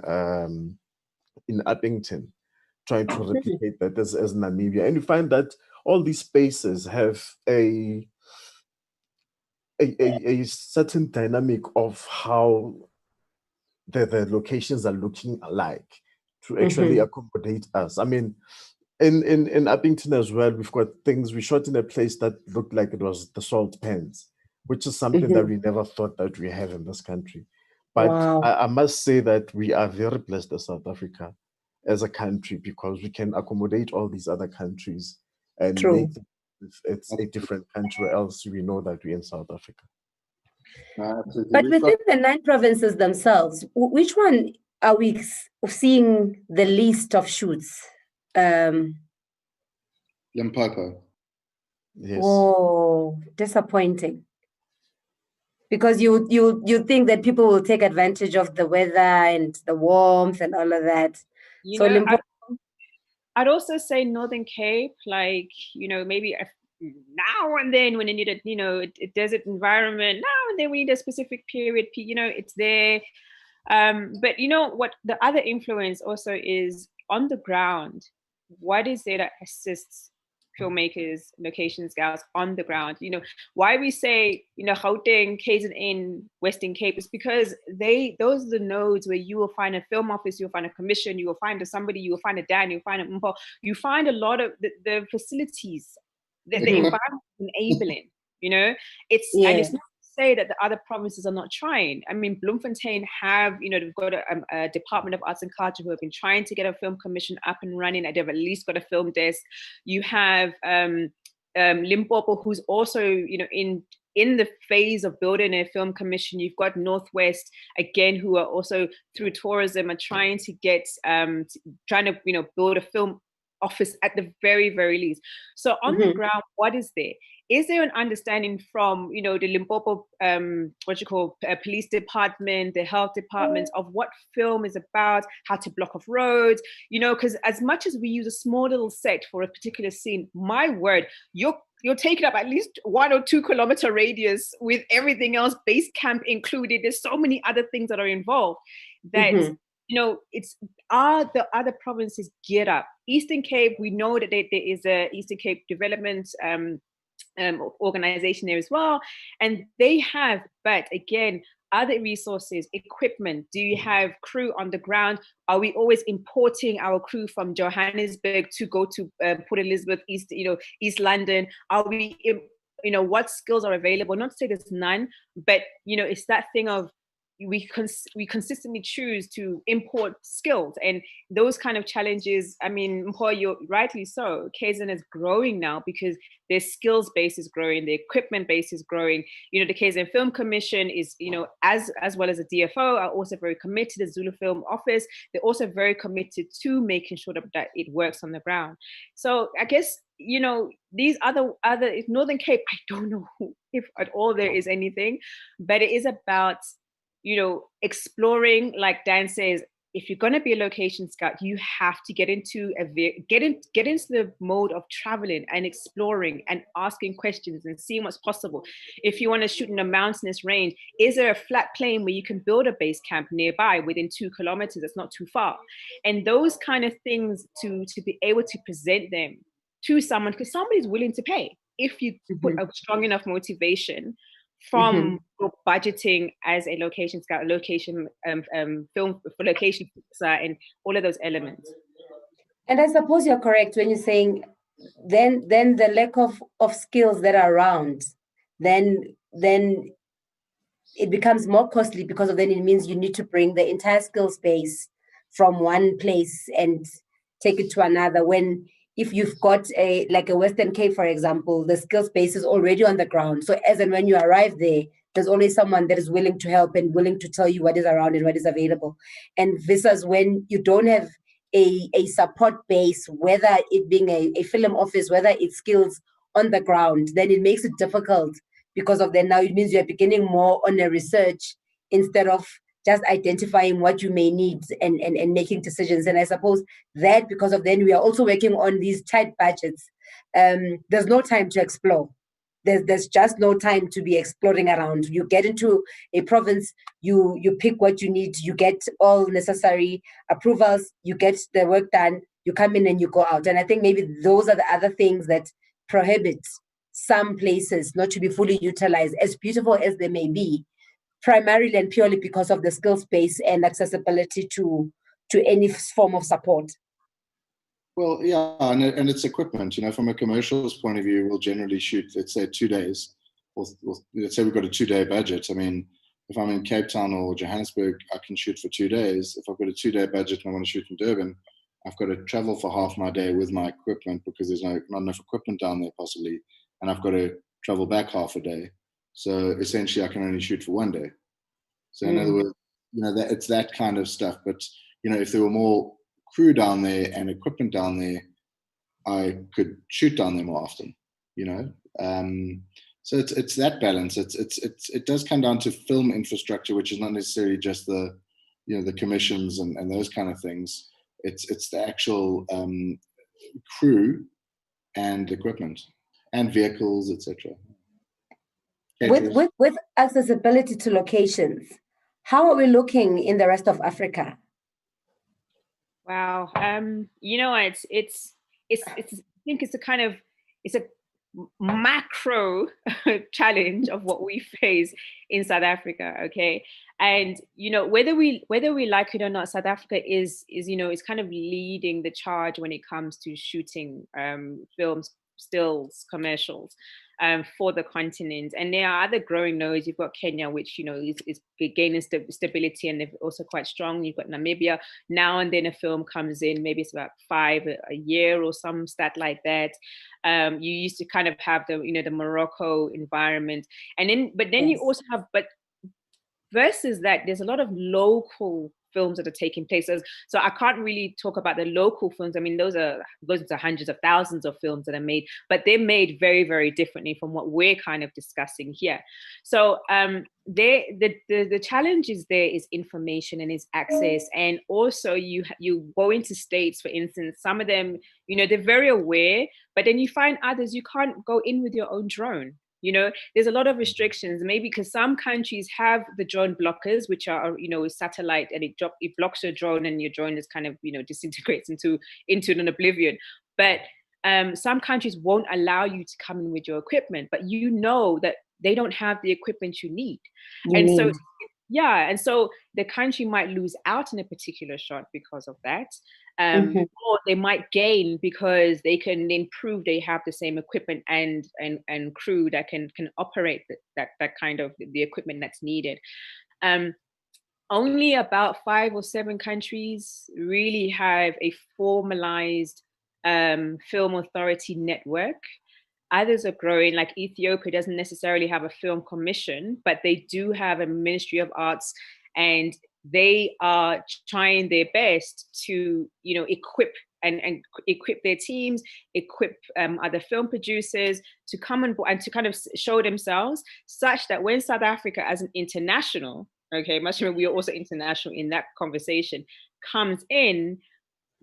Uppington, trying to replicate that as Namibia. And you find that all these spaces have a certain dynamic of how the locations are looking alike to actually accommodate us. I mean, in Uppington as well, we've got things, we shot in a place that looked like it was the salt pans, which is something that we never thought that we have in this country. But I must say that we are very blessed as South Africa as a country, because we can accommodate all these other countries and make it's a different country, else we know that we're in South Africa. But within the 9 provinces themselves, which one are we seeing the least of shoots? Limpopo. Yes. Oh, disappointing. Because you think that people will take advantage of the weather and the warmth and all of that. I'd also say Northern Cape, like, maybe now and then when you need a desert environment, now and then we need a specific period, it's there. But what the other influence also is on the ground. What is there that assists filmmakers, location scouts on the ground? Why we say, Gauteng, KZN, Western Cape is because those are the nodes where you will find a film office, you'll find a commission, you will find somebody, you will find a Dan, you'll find a Mpo, you find a lot of the facilities, the environment enabling, and it's not to say that the other provinces are not trying. I mean, Bloemfontein have, they've got a Department of Arts and Culture who have been trying to get a film commission up and running, and they've at least got a film desk. You have Limpopo, who's also, in the phase of building a film commission. You've got Northwest, again, who are also through tourism are trying to get, build a film office at the very, very least. So on the ground, what is there? Is there an understanding from, the Limpopo, police department, the health departments of what film is about, how to block off roads, because as much as we use a small little set for a particular scene, my word, you're taking up at least 1 or 2 kilometer radius with everything else, base camp included. There's so many other things that are involved that, are the other provinces geared up? Eastern Cape, we know that there is a Eastern Cape Development organization there as well, and they have, but again, other resources, equipment? Do you have crew on the ground? Are we always importing our crew from Johannesburg to go to Port Elizabeth, East London? Are we, what skills are available? Not to say there's none, but it's that thing of we consistently choose to import skills, and those kind of challenges. I mean, Mpho, you're rightly so. KZN is growing now because their skills base is growing, the equipment base is growing. The KZN Film Commission is, as well as the DFO, are also very committed. The Zulu Film Office, they're also very committed to making sure that it works on the ground. So I guess these other Northern Cape, I don't know if at all there is anything, but it is about exploring. Like Dan says, if you're going to be a location scout, you have to get into the mode of traveling and exploring and asking questions and seeing what's possible. If you want to shoot in a mountainous range, is there a flat plain where you can build a base camp nearby within 2 kilometers? That's not too far. And those kind of things to be able to present them to someone, because somebody's willing to pay if you put a strong enough motivation from your budgeting as a location scout, location film for location and all of those elements. And I suppose you're correct when you're saying then the lack of skills that are around, then it becomes more costly, because of then it means you need to bring the entire skills base from one place and take it to another. When if you've got a Western Cape, for example, the skills base is already on the ground. So as and when you arrive there, there's always someone that is willing to help and willing to tell you what is around and what is available. And versus when you don't have a support base, whether it being a film office, whether it's skills on the ground, then it makes it difficult, because of then now it means you're beginning more on a research instead of just identifying what you may need and making decisions. And I suppose that because of then we are also working on these tight budgets, there's no time to explore. There's just no time to be exploring around. You get into a province, you pick what you need, you get all necessary approvals, you get the work done, you come in and you go out. And I think maybe those are the other things that prohibit some places not to be fully utilized, as beautiful as they may be, primarily and purely because of the skills base and accessibility to any form of support. Well, yeah, and it's equipment. From a commercials point of view, we'll generally shoot, let's say, 2 days. Or let's say we've got a 2-day budget. I mean, if I'm in Cape Town or Johannesburg, I can shoot for 2 days. If I've got a 2-day budget and I want to shoot in Durban, I've got to travel for half my day with my equipment because there's not enough equipment down there possibly, and I've got to travel back half a day. So essentially, I can only shoot for 1 day. So in other words, that it's that kind of stuff. But if there were more crew down there and equipment down there, I could shoot down there more often. So it's that balance. It does come down to film infrastructure, which is not necessarily just the the commissions and those kind of things. It's the actual crew and equipment and vehicles, etc. With accessibility to locations, how are we looking in the rest of Africa? Wow, I think it's a macro challenge of what we face in South Africa. Okay, and whether we like it or not, South Africa is kind of leading the charge when it comes to shooting films, stills, commercials for the continent. And there are other growing nodes. You've got Kenya, which is gaining stability, and they're also quite strong. You've got Namibia. Now and then a film comes in, maybe it's about 5 a year or some stat like that. You used to kind of have the Morocco environment, but then you also have, but versus that, there's a lot of local films that are taking place. So I can't really talk about the local films. I mean, those are hundreds of thousands of films that are made, but they're made very, very differently from what we're kind of discussing here. So the challenge is there is information and is access. And also you go into states, for instance, some of them, they're very aware, but then you find others, you can't go in with your own drone. There's a lot of restrictions, maybe because some countries have the drone blockers, which are, satellite, and it blocks your drone, and your drone is kind of, disintegrates into an oblivion. But some countries won't allow you to come in with your equipment, but that they don't have the equipment you need. So Yeah, and so the country might lose out in a particular shot because of that, or they might gain because they can then prove they have the same equipment and crew that can operate that kind of the equipment that's needed. Only about 5 or 7 countries really have a formalized film authority network. Others are growing, like Ethiopia doesn't necessarily have a film commission, but they do have a Ministry of Arts, and they are trying their best to, equip and equip their teams, equip other film producers to come on board and to kind of show themselves, such that when South Africa as an international, okay, much sure we are also international in that conversation, comes in,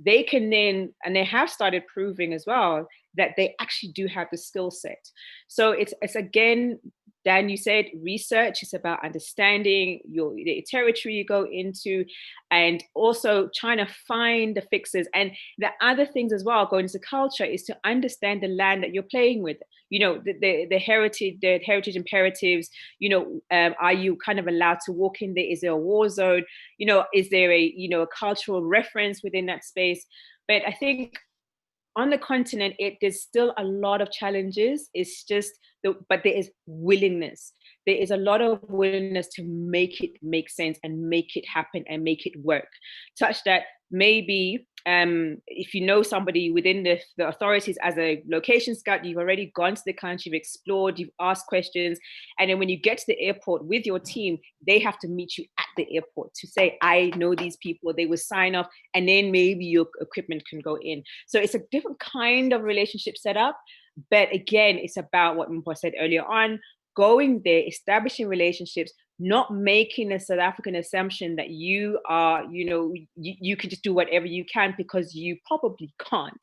they can then, and they have started proving as well, that they actually do have the skill set. So it's again, Dan, you said research is about understanding the territory you go into, and also trying to find the fixes. And the other things as well, going into culture, is to understand the land that you're playing with. The heritage imperatives. Are you kind of allowed to walk in there? Is there a war zone? Is there a cultural reference within that space? But I think on the continent, there's still a lot of challenges. It's just, but there is willingness. There is a lot of willingness to make it make sense and make it happen and make it work, such that maybe if you know somebody within the authorities as a location scout, you've already gone to the country, you've explored, you've asked questions, and then when you get to the airport with your team, they have to meet you at the airport to say, I know these people, they will sign off, and then maybe your equipment can go in. So it's a different kind of relationship set up. But again, it's about what Mpho said earlier on, going there, establishing relationships, not making a South African assumption that you are, you can just do whatever you can, because you probably can't.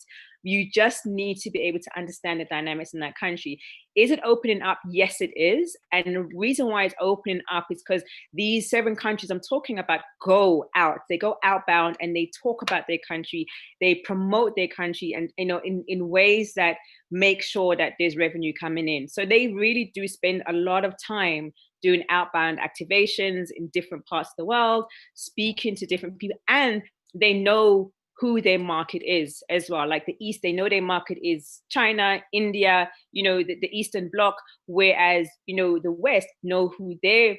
You just need to be able to understand the dynamics in that country. Is it opening up? Yes, it is. And the reason why it's opening up is because these 7 countries I'm talking about go out. They go outbound and they talk about their country. They promote their country, and in ways that make sure that there's revenue coming in. So they really do spend a lot of time doing outbound activations in different parts of the world, speaking to different people, and they know who their market is as well. Like the East, they know their market is China, India, the Eastern Bloc, whereas, the West know who their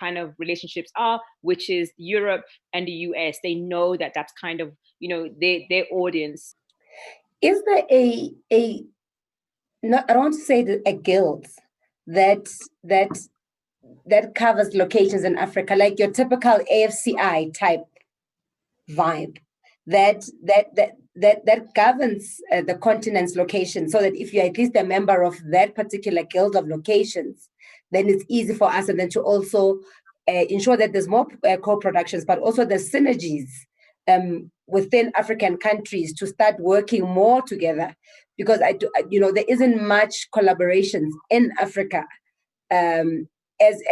kind of relationships are, which is Europe and the US. They know that that's kind of, their audience. Is there I don't want to say a guild that covers locations in Africa, like your typical AFCI type vibe, that governs the continent's location, so that if you're at least a member of that particular guild of locations, then it's easy for us, and then to also ensure that there's more co-productions, but also the synergies within African countries to start working more together, because there isn't much collaborations in Africa as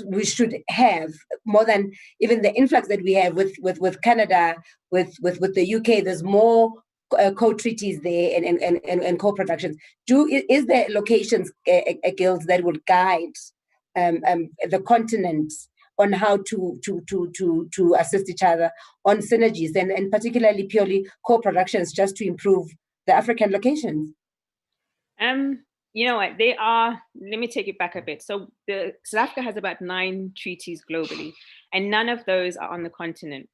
we should have, more than even the influx that we have with Canada, with the UK. There's more co-treaties there and co-productions. Is there locations a guild that will guide the continent on how to assist each other on synergies and particularly purely co-productions, just to improve the African locations? You know what, they are, let me take it back a bit. So South Africa has about 9 treaties globally, and none of those are on the continent,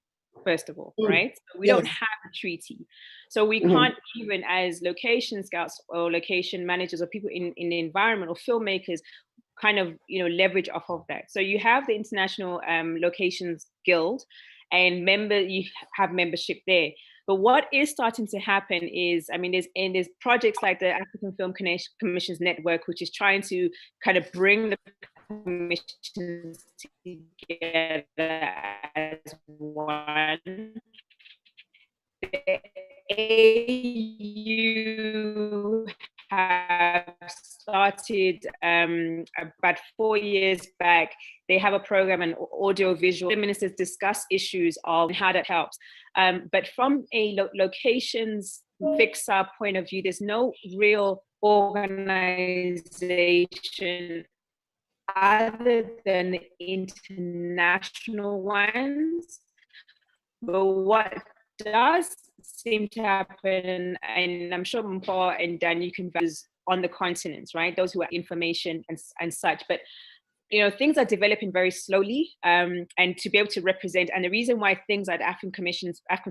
first of all, right? So we don't have a treaty. So we can't even, as location scouts or location managers or people in the environment or filmmakers, kind of, leverage off of that. So you have the International Locations Guild, and you have membership there. But what is starting to happen is, there's projects like the African Film Commissions Network, which is trying to kind of bring the commissions together as one. The AU have started about 4 years back. They have a program, an audio-visual. The ministers discuss issues of how that helps. But from a locations fixer point of view, there's no real organization other than the international ones. But what does seem to happen, and I'm sure Mpho and Dan, you can vouch on the continents, right? Those who are information and such. But things are developing very slowly, and to be able to represent, and the reason why things like African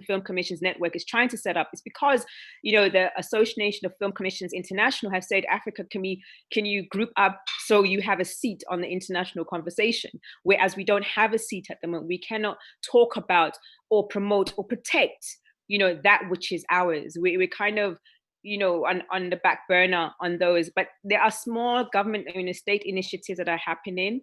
Film Commissions Network is trying to set up is because, the Association of Film Commissions International have said, Africa, can you group up so you have a seat on the international conversation? Whereas we don't have a seat at the moment. We cannot talk about or promote or protect, that which is ours. We're kind of, on the back burner on those, but there are small government, state initiatives that are happening,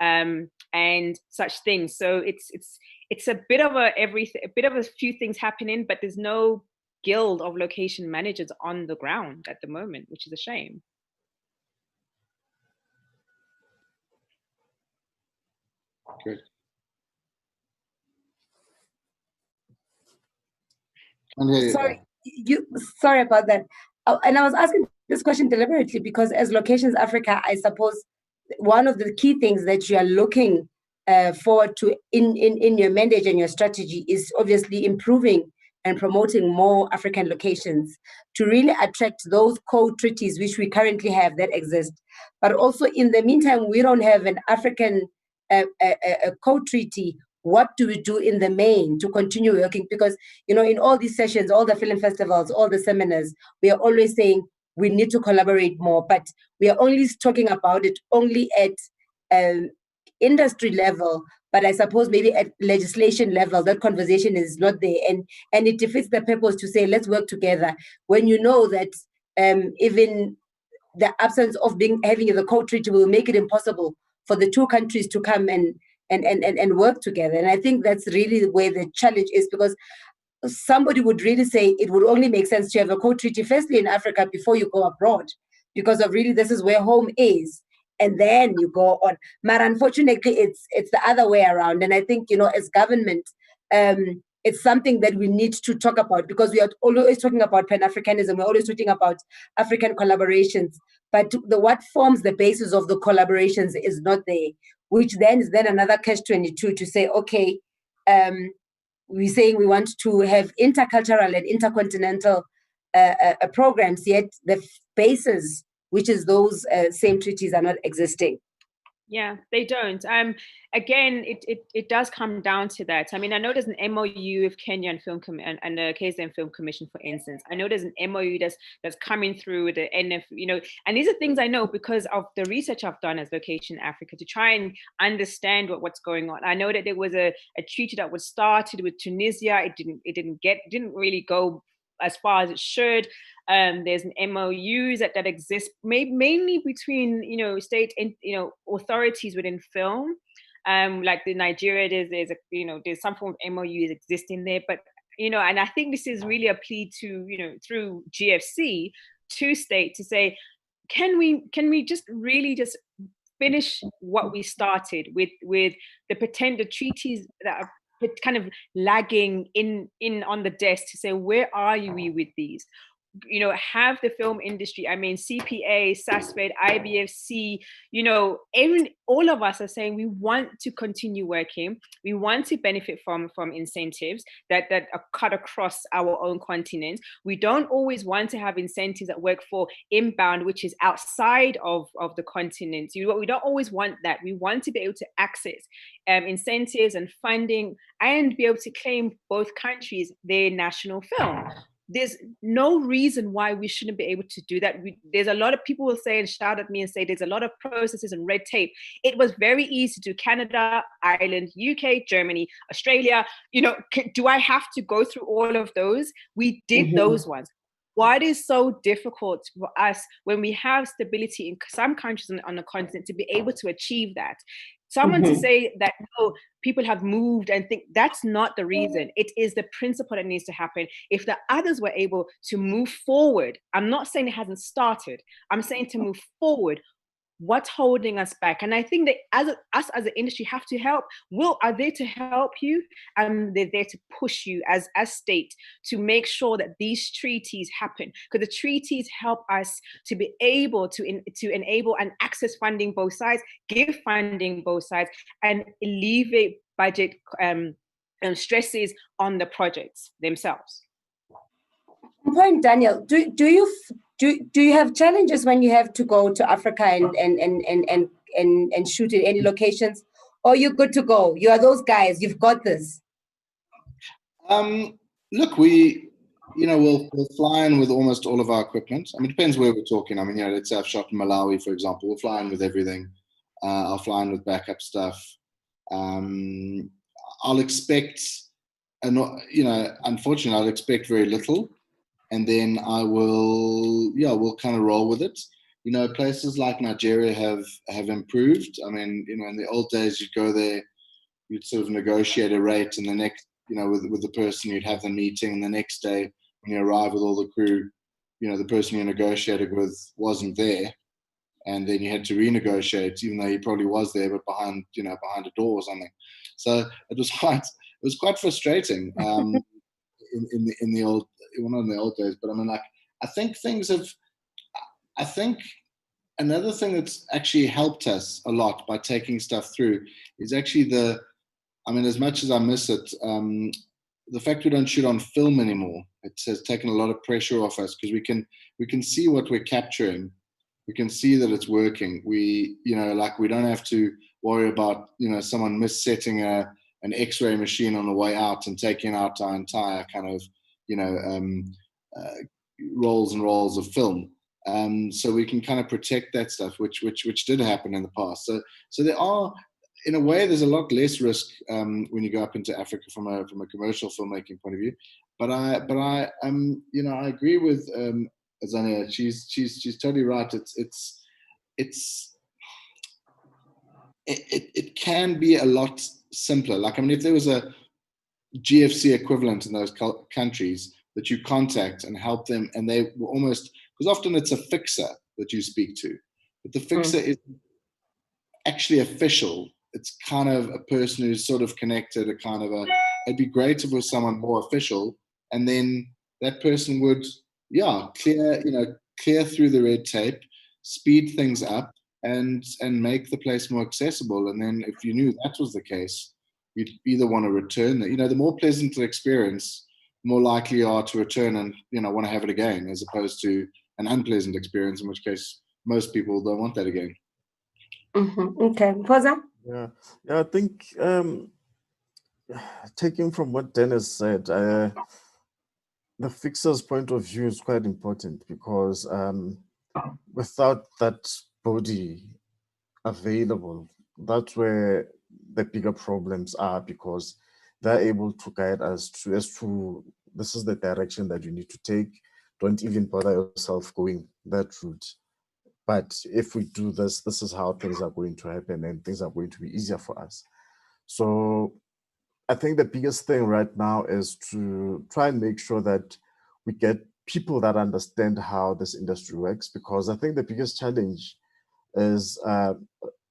and such things. So it's a bit of a few things happening, but there's no guild of location managers on the ground at the moment, which is a shame. Good. Sorry about that. And I was asking this question deliberately because as Locations Africa, I suppose one of the key things that you are looking forward to in your mandate and your strategy is obviously improving and promoting more African locations to really attract those co-treaties which we currently have that exist. But also in the meantime, we don't have an African co-treaty. What do we do in the main to continue working? Because, in all these sessions, all the film festivals, all the seminars, we are always saying we need to collaborate more, but we are only talking about it only at industry level. But I suppose maybe at legislation level, that conversation is not there. And it defeats the purpose to say, let's work together. When you know that even the absence of having the co-treaty will make it impossible for the two countries to come and work together. And I think that's really where the challenge is, because somebody would really say it would only make sense to have a co-treaty firstly in Africa before you go abroad, because of really this is where home is, and then you go on. But unfortunately, it's the other way around. And I think, as government, it's something that we need to talk about, because we are always talking about Pan-Africanism. We're always talking about African collaborations, but what forms the basis of the collaborations is not there, which then is another catch-22 to say, okay, we're saying we want to have intercultural and intercontinental programs, yet the basis, which is those same treaties, are not existing. Yeah, they don't. Again, it does come down to that. I mean, I know there's an MOU with Kenya and and the KZN Film Commission, for instance. I know there's an MOU that's coming through the NF, and these are things I know because of the research I've done as Location Africa to try and understand what's going on. I know that there was a treaty that was started with Tunisia. It didn't really go as far as it should. There's an MOUs that exist mainly between state and authorities within film, like the Nigeria. There's some form of MOUs existing there, but and I think this is really a plea to through GFC to state to say, can we just really just finish what we started with the treaties that are kind of lagging in on the desk, to say, where are we with these? Have the film industry, I mean, CPA, SASFED, IBFC, even all of us are saying we want to continue working. We want to benefit from incentives that are cut across our own continent. We don't always want to have incentives that work for inbound, which is outside of the continent. We don't always want that. We want to be able to access incentives and funding and be able to claim both countries their national film. There's no reason why we shouldn't be able to do that. There's a lot of people will say and shout at me and say there's a lot of processes and red tape. It was very easy to do Canada, Ireland, UK, Germany, Australia. Do I have to go through all of those? We did those ones. Why it is so difficult for us when we have stability in some countries on the continent to be able to achieve that? Someone to say that, no, people have moved and think that's not the reason. It is the principle that needs to happen. If the others were able to move forward, I'm not saying it hasn't started. I'm saying to move forward. what's holding us back? And I think that us as an industry have to help. Are there to help you, and they're there to push you as state to make sure that these treaties happen, because the treaties help us to be able to enable and access funding both sides, give funding both sides, and alleviate budget stresses on the projects themselves. Point, Daniel, do you have challenges when you have to go to Africa and shoot in any locations, or you're good to go? You are those guys. You've got this. Look, we'll fly in with almost all of our equipment. I mean, it depends where we're talking. I mean, let's say I've shot in Malawi, for example. We'll fly in with everything. I'll fly in with backup stuff. I'll expect, unfortunately, I'll expect very little. And then we'll kind of roll with it. Places like Nigeria have improved. I mean, in the old days, you'd go there, you'd sort of negotiate a rate, and the next, with the person, you'd have the meeting, and the next day when you arrive with all the crew, the person you negotiated with wasn't there, and then you had to renegotiate, even though he probably was there, but behind a door or something. So it was quite frustrating. In the old, well, not in the old days, but I mean, like, I think another thing that's actually helped us a lot by taking stuff through is actually as much as I miss it, the fact we don't shoot on film anymore, it has taken a lot of pressure off us, because we can see what we're capturing. We can see that it's working. We don't have to worry about, someone mis-setting an X-ray machine on the way out and taking out our entire kind of, rolls and rolls of film. So we can kind of protect that stuff, which did happen in the past. So there are, in a way, there's a lot less risk when you go up into Africa from a commercial filmmaking point of view. But I agree with Azania. She's totally right. It can be a lot simpler. Like, I mean, if there was a GFC equivalent in those countries that you contact and help them, and they were almost, because often it's a fixer that you speak to, but the fixer is actually official. It's kind of a person who's sort of connected, it'd be great if it was someone more official, and then that person would, clear through the red tape, speed things up, and make the place more accessible. And then if you knew that was the case, you'd either want to return. The more pleasant the experience, the more likely you are to return and want to have it again, as opposed to an unpleasant experience, in which case most people don't want that again. Mm-hmm. Okay, Poza? Yeah, I think taking from what Dennis said, the fixer's point of view is quite important, because without that body available, that's where the bigger problems are, because they're able to guide us as to this is the direction that you need to take. Don't even bother yourself going that route. But if we do this, this is how things are going to happen, and things are going to be easier for us. So I think the biggest thing right now is to try and make sure that we get people that understand how this industry works, because I think the biggest challenge is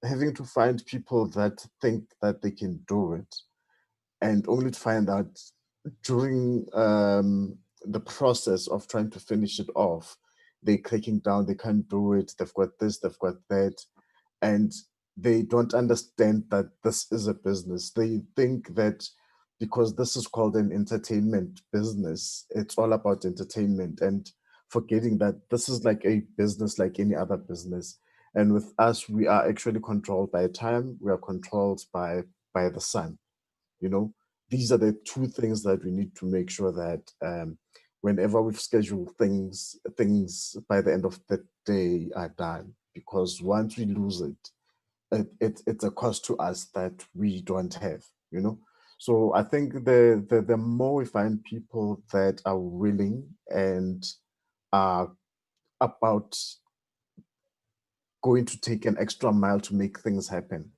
having to find people that think that they can do it, and only to find out during the process of trying to finish it off, they're cracking down, they can't do it, they've got this, they've got that, and they don't understand that this is a business. They think that because this is called an entertainment business, it's all about entertainment, and forgetting that this is like a business like any other business. And with us, we are actually controlled by time, we are controlled by the sun. These are the two things that we need to make sure that whenever we've scheduled things by the end of the day are done, because once we lose it's a cost to us that we don't have. So I think the more we find people that are willing and are about going to take an extra mile to make things happen,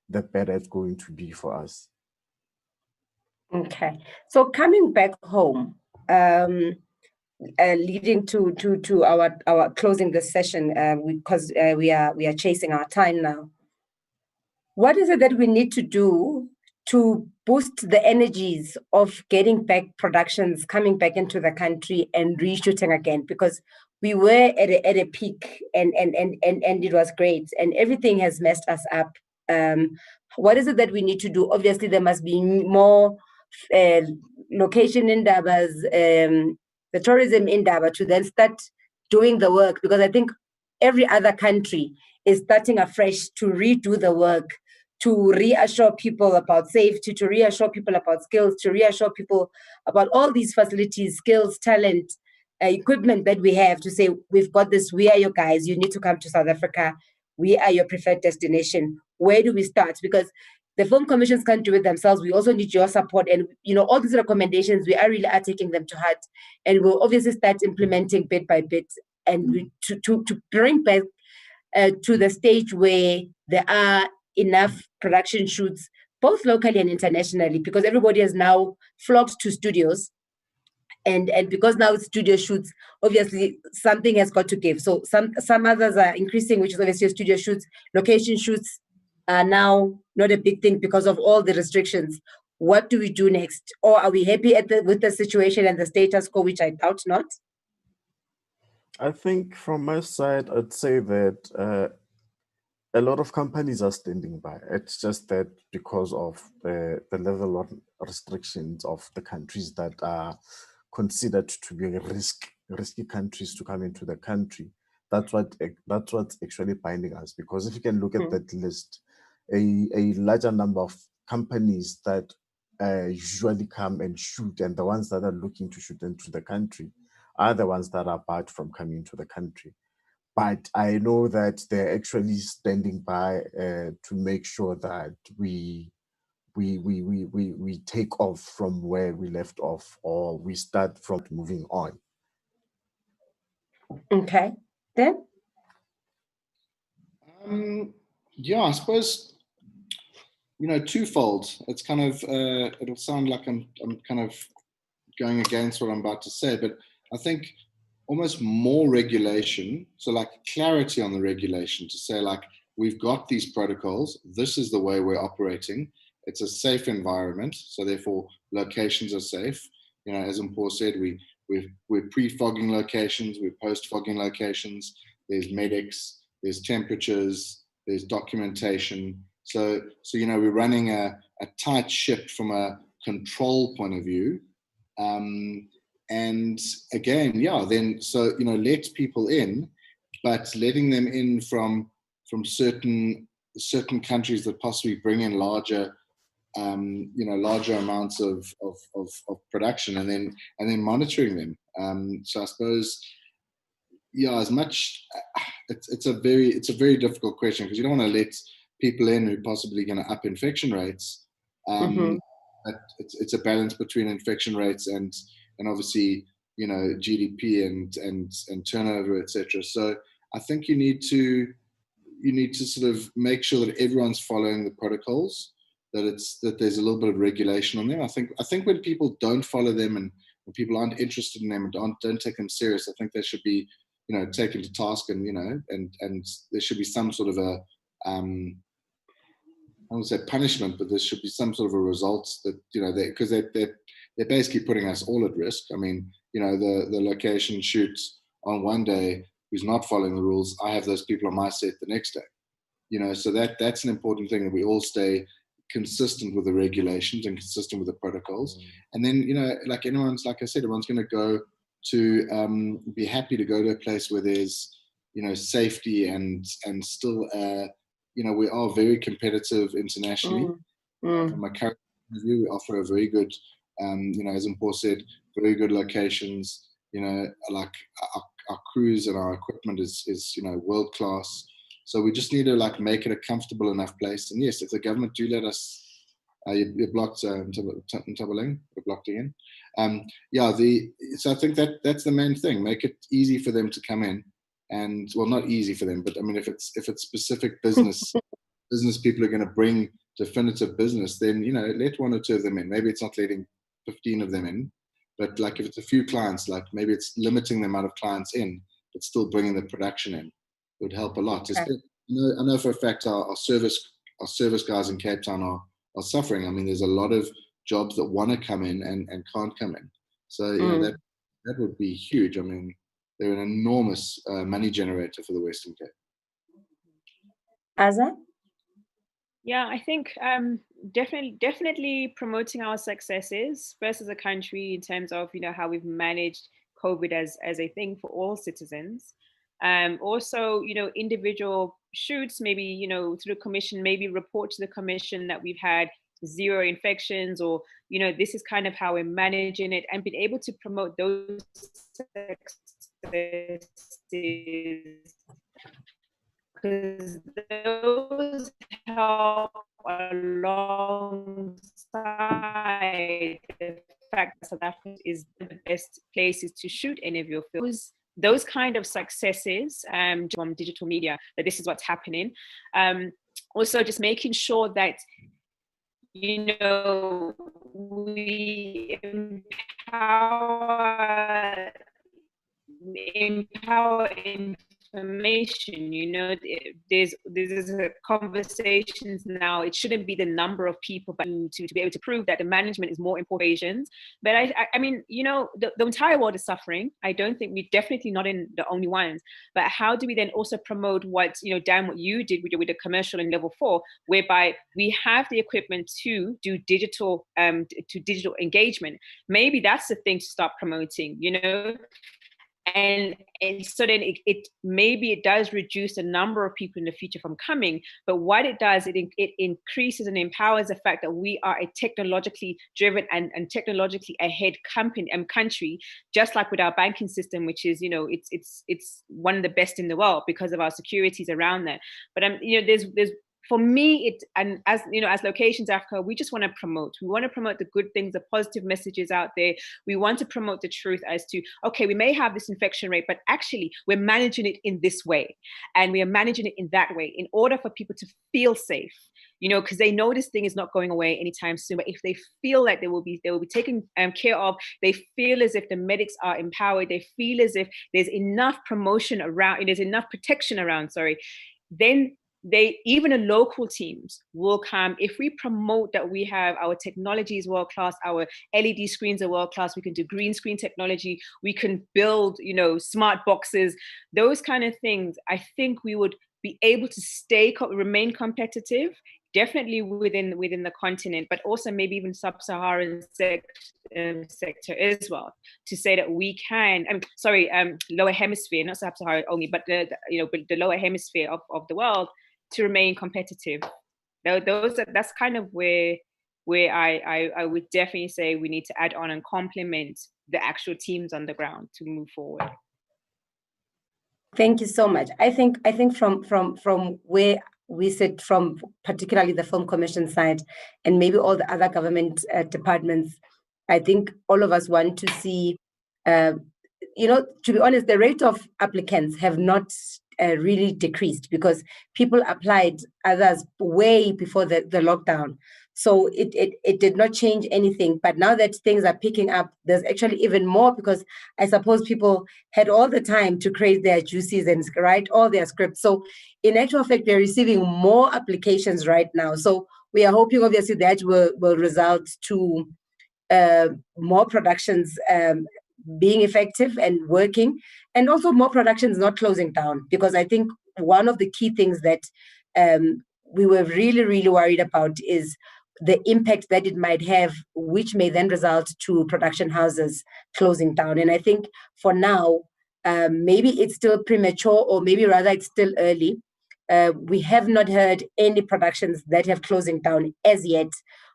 the better it's going to be for us. Okay, so coming back home, leading to our closing this session, because we are chasing our time now. What is it that we need to do to boost the energies of getting back productions coming back into the country and reshooting again? Because we were at a peak and it was great, and everything has messed us up. What is it that we need to do? Obviously, there must be more location in Indabas, the tourism in Indaba, to then start doing the work, because I think every other country is starting afresh to redo the work, to reassure people about safety, to reassure people about skills, to reassure people about all these facilities, skills, talent, equipment that we have, to say, we've got this, we are your guys, you need to come to South Africa, we are your preferred destination. Where do we start? Because the film commissions can't do it themselves. We also need your support. And, all these recommendations, we really are taking them to heart. And we'll obviously start implementing bit by bit, and to bring back to the stage where there are enough production shoots, both locally and internationally, because everybody has now flocked to studios. And because now it's studio shoots, obviously something has got to give. So some others are increasing, which is obviously studio shoots. Location shoots are now not a big thing because of all the restrictions. What do we do next? Or are we happy with the situation and the status quo, which I doubt not? I think from my side, I'd say that a lot of companies are standing by. It's just that because of the level of restrictions of the countries that are considered to be risky countries to come into the country, that's what's actually binding us. Because if you can look at that list, a larger number of companies that usually come and shoot, and the ones that are looking to shoot into the country are the ones that are barred from coming to the country. But I know that they're actually standing by to make sure that we take off from where we left off, or we start from moving on. Okay, then. Yeah, I suppose, twofold. It's kind of it'll sound like I'm kind of going against what I'm about to say, but I think almost more regulation, so like clarity on the regulation, to say, like, we've got these protocols, this is the way we're operating, it's a safe environment, so therefore locations are safe. As Mpho said, we're pre-fogging locations, we're post-fogging locations, there's medics, there's temperatures, there's documentation. So we're running a tight ship from a control point of view. And again, let people in, but letting them in from certain countries that possibly bring in larger amounts of production, and then monitoring them. So I suppose, as much, it's a very difficult question, because you don't want to let people in who are possibly going to up infection rates. But it's a balance between infection rates and obviously, GDP and turnover, etc. So I think you need to sort of make sure that everyone's following the protocols, that there's a little bit of regulation on them. I think when people don't follow them, and when people aren't interested in them and don't take them serious, I think they should be, taken to task, and and there should be some sort of a I won't say punishment, but there should be some sort of a results that, because they're basically putting us all at risk. I mean, the location shoots on one day who's not following the rules, I have those people on my set the next day. So that's an important thing, that we all stay consistent with the regulations and consistent with the protocols. And then, like I said, everyone's going to go to be happy to go to a place where there's, safety and still, we are very competitive internationally. From a current point of view, we offer a very good, as Mpho said, very good locations. Like our crews and our equipment is world class. So we just need to make it a comfortable enough place. And yes, if the government do let us, you're blocked, Ntabaleng, we're blocked again. So I think that's the main thing. Make it easy for them to come in. And well, not easy for them, but I mean, if it's specific business people are going to bring definitive business, then let one or two of them in. Maybe it's not letting 15 of them in, But like if it's a few clients, like maybe it's limiting the amount of clients in, but still bringing the production in would help a lot. Okay. I know for a fact our service guys in Cape Town are suffering. I mean, there's a lot of jobs that want to come in and can't come in. So that would be huge. I mean, they're an enormous money generator for the Western Cape. Aza? Yeah, I think definitely promoting our successes first as a country in terms of how we've managed COVID as a thing for all citizens. Also, individual shoots, maybe through the commission, maybe report to the commission that we've had 0 infections, or this is kind of how we're managing it, and being able to promote those successes, because those help alongside the fact that South Africa is the best places to shoot any of your films. Those kind of successes from digital media, that this is what's happening. Also, just making sure that we empower information. There's conversations now. It shouldn't be the number of people, but to be able to prove that the management is more important. But I mean, the entire world is suffering. I don't think we're definitely not in the only ones. But how do we then also promote what Dan, what you did with the commercial in level 4, whereby we have the equipment to do digital engagement? Maybe that's the thing to start promoting. And so then it does reduce the number of people in the future from coming, but what it does, it increases and empowers the fact that we are a technologically driven and technologically ahead country, just like with our banking system, which is it's one of the best in the world because of our securities around there. But there's for me, as Locations Africa, we just want to promote. We want to promote the good things, the positive messages out there. We want to promote the truth as to, okay, we may have this infection rate, but actually we're managing it in this way, and we are managing it in that way in order for people to feel safe. Because they know this thing is not going away anytime soon. But if they feel like they will be taken care of, they feel as if the medics are empowered, they feel as if there's enough promotion around, there's enough protection around. Then even the local teams will come. If we promote that we have our technology is world class, our LED screens are world class, we can do green screen technology, we can build, smart boxes, those kind of things, I think we would be able to remain competitive, definitely within the continent, but also maybe even sub-Saharan sector as well, to say that we can, lower hemisphere, not sub-Saharan only, but the lower hemisphere of the world, to remain competitive. That's kind of where I would definitely say we need to add on and complement the actual teams on the ground to move forward. Thank you so much. I think from where we sit, from particularly the Film Commission side and maybe all the other government departments, I think all of us want to see, to be honest, the rate of applicants have not really decreased, because people applied, others way before the lockdown. So it did not change anything. But now that things are picking up, there's actually even more, because I suppose people had all the time to create their juices and write all their scripts. So in actual fact, they're receiving more applications right now. So we are hoping, obviously, that will result to more productions being effective and working, and also more productions not closing down. Because I think one of the key things that we were really, really worried about is the impact that it might have, which may then result to production houses closing down. And I think for now, maybe it's still premature, or maybe rather it's still early. We have not heard any productions that have closing down as yet,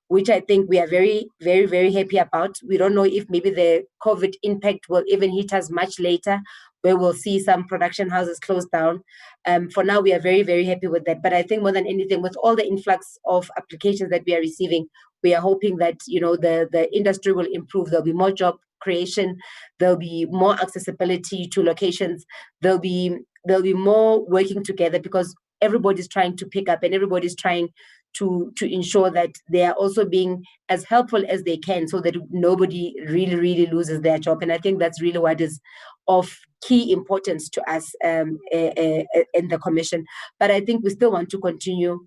which I think we are very, very, very happy about. We don't know if maybe the COVID impact will even hit us much later, where we'll see some production houses close down. For now, we are very, very happy with that. But I think more than anything, with all the influx of applications that we are receiving, we are hoping that the industry will improve. There'll be more job creation. There'll be more accessibility to locations. There'll be more working together, because everybody's trying to pick up and everybody's trying to ensure that they are also being as helpful as they can, so that nobody really loses their job. And I think that's really what is of key importance to us in the commission. But I think we still want to continue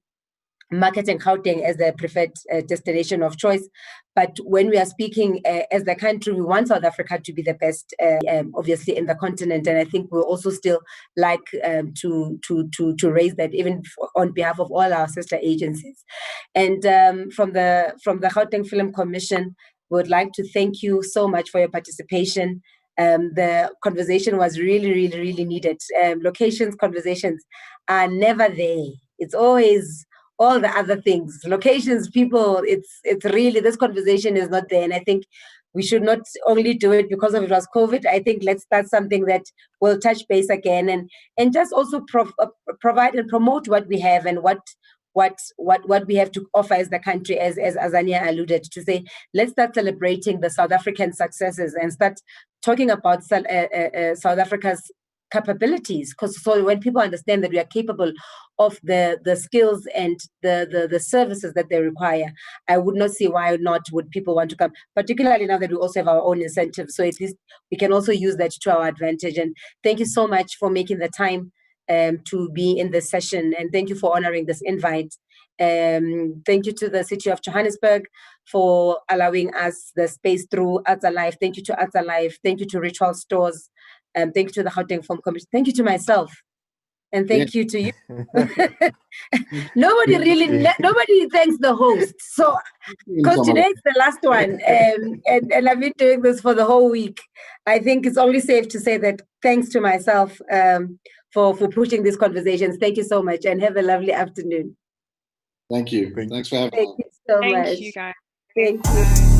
marketing Gauteng as the preferred destination of choice. But when we are speaking as the country, we want South Africa to be the best, obviously, in the continent. And I think we'll also still like to raise that, even on behalf of all our sister agencies. And from the Gauteng Film Commission, we would like to thank you so much for your participation. The conversation was really needed. Locations conversations are never there. It's always all the other things, locations, people. It's really, this conversation is not there. And I think we should not only do it because of it was COVID. I think let's start something that will touch base again, and just also provide and promote what we have and what we have to offer as the country, as Azania alluded to, say, let's start celebrating the South African successes and start talking about South Africa's capabilities. Because so when people understand that we are capable of the skills and the services that they require, I would not see why not would people want to come, particularly now that we also have our own incentives. So at least we can also use that to our advantage. And thank you so much for making the time to be in this session, and thank you for honoring this invite. Thank you to the City of Johannesburg for allowing us the space through Arts Alive. Thank you to Arts Alive. Thank you to Ritual Stores. Thank you to the Gauteng Film Commission. Thank you to myself. And thank you to you. Nobody thanks the host. So, because today's the last one, and I've been doing this for the whole week, I think it's only safe to say that thanks to myself for pushing these conversations. Thank you so much, and have a lovely afternoon. Thank you. Thanks for having me. Thank you so much. Thank you, guys. Thank you.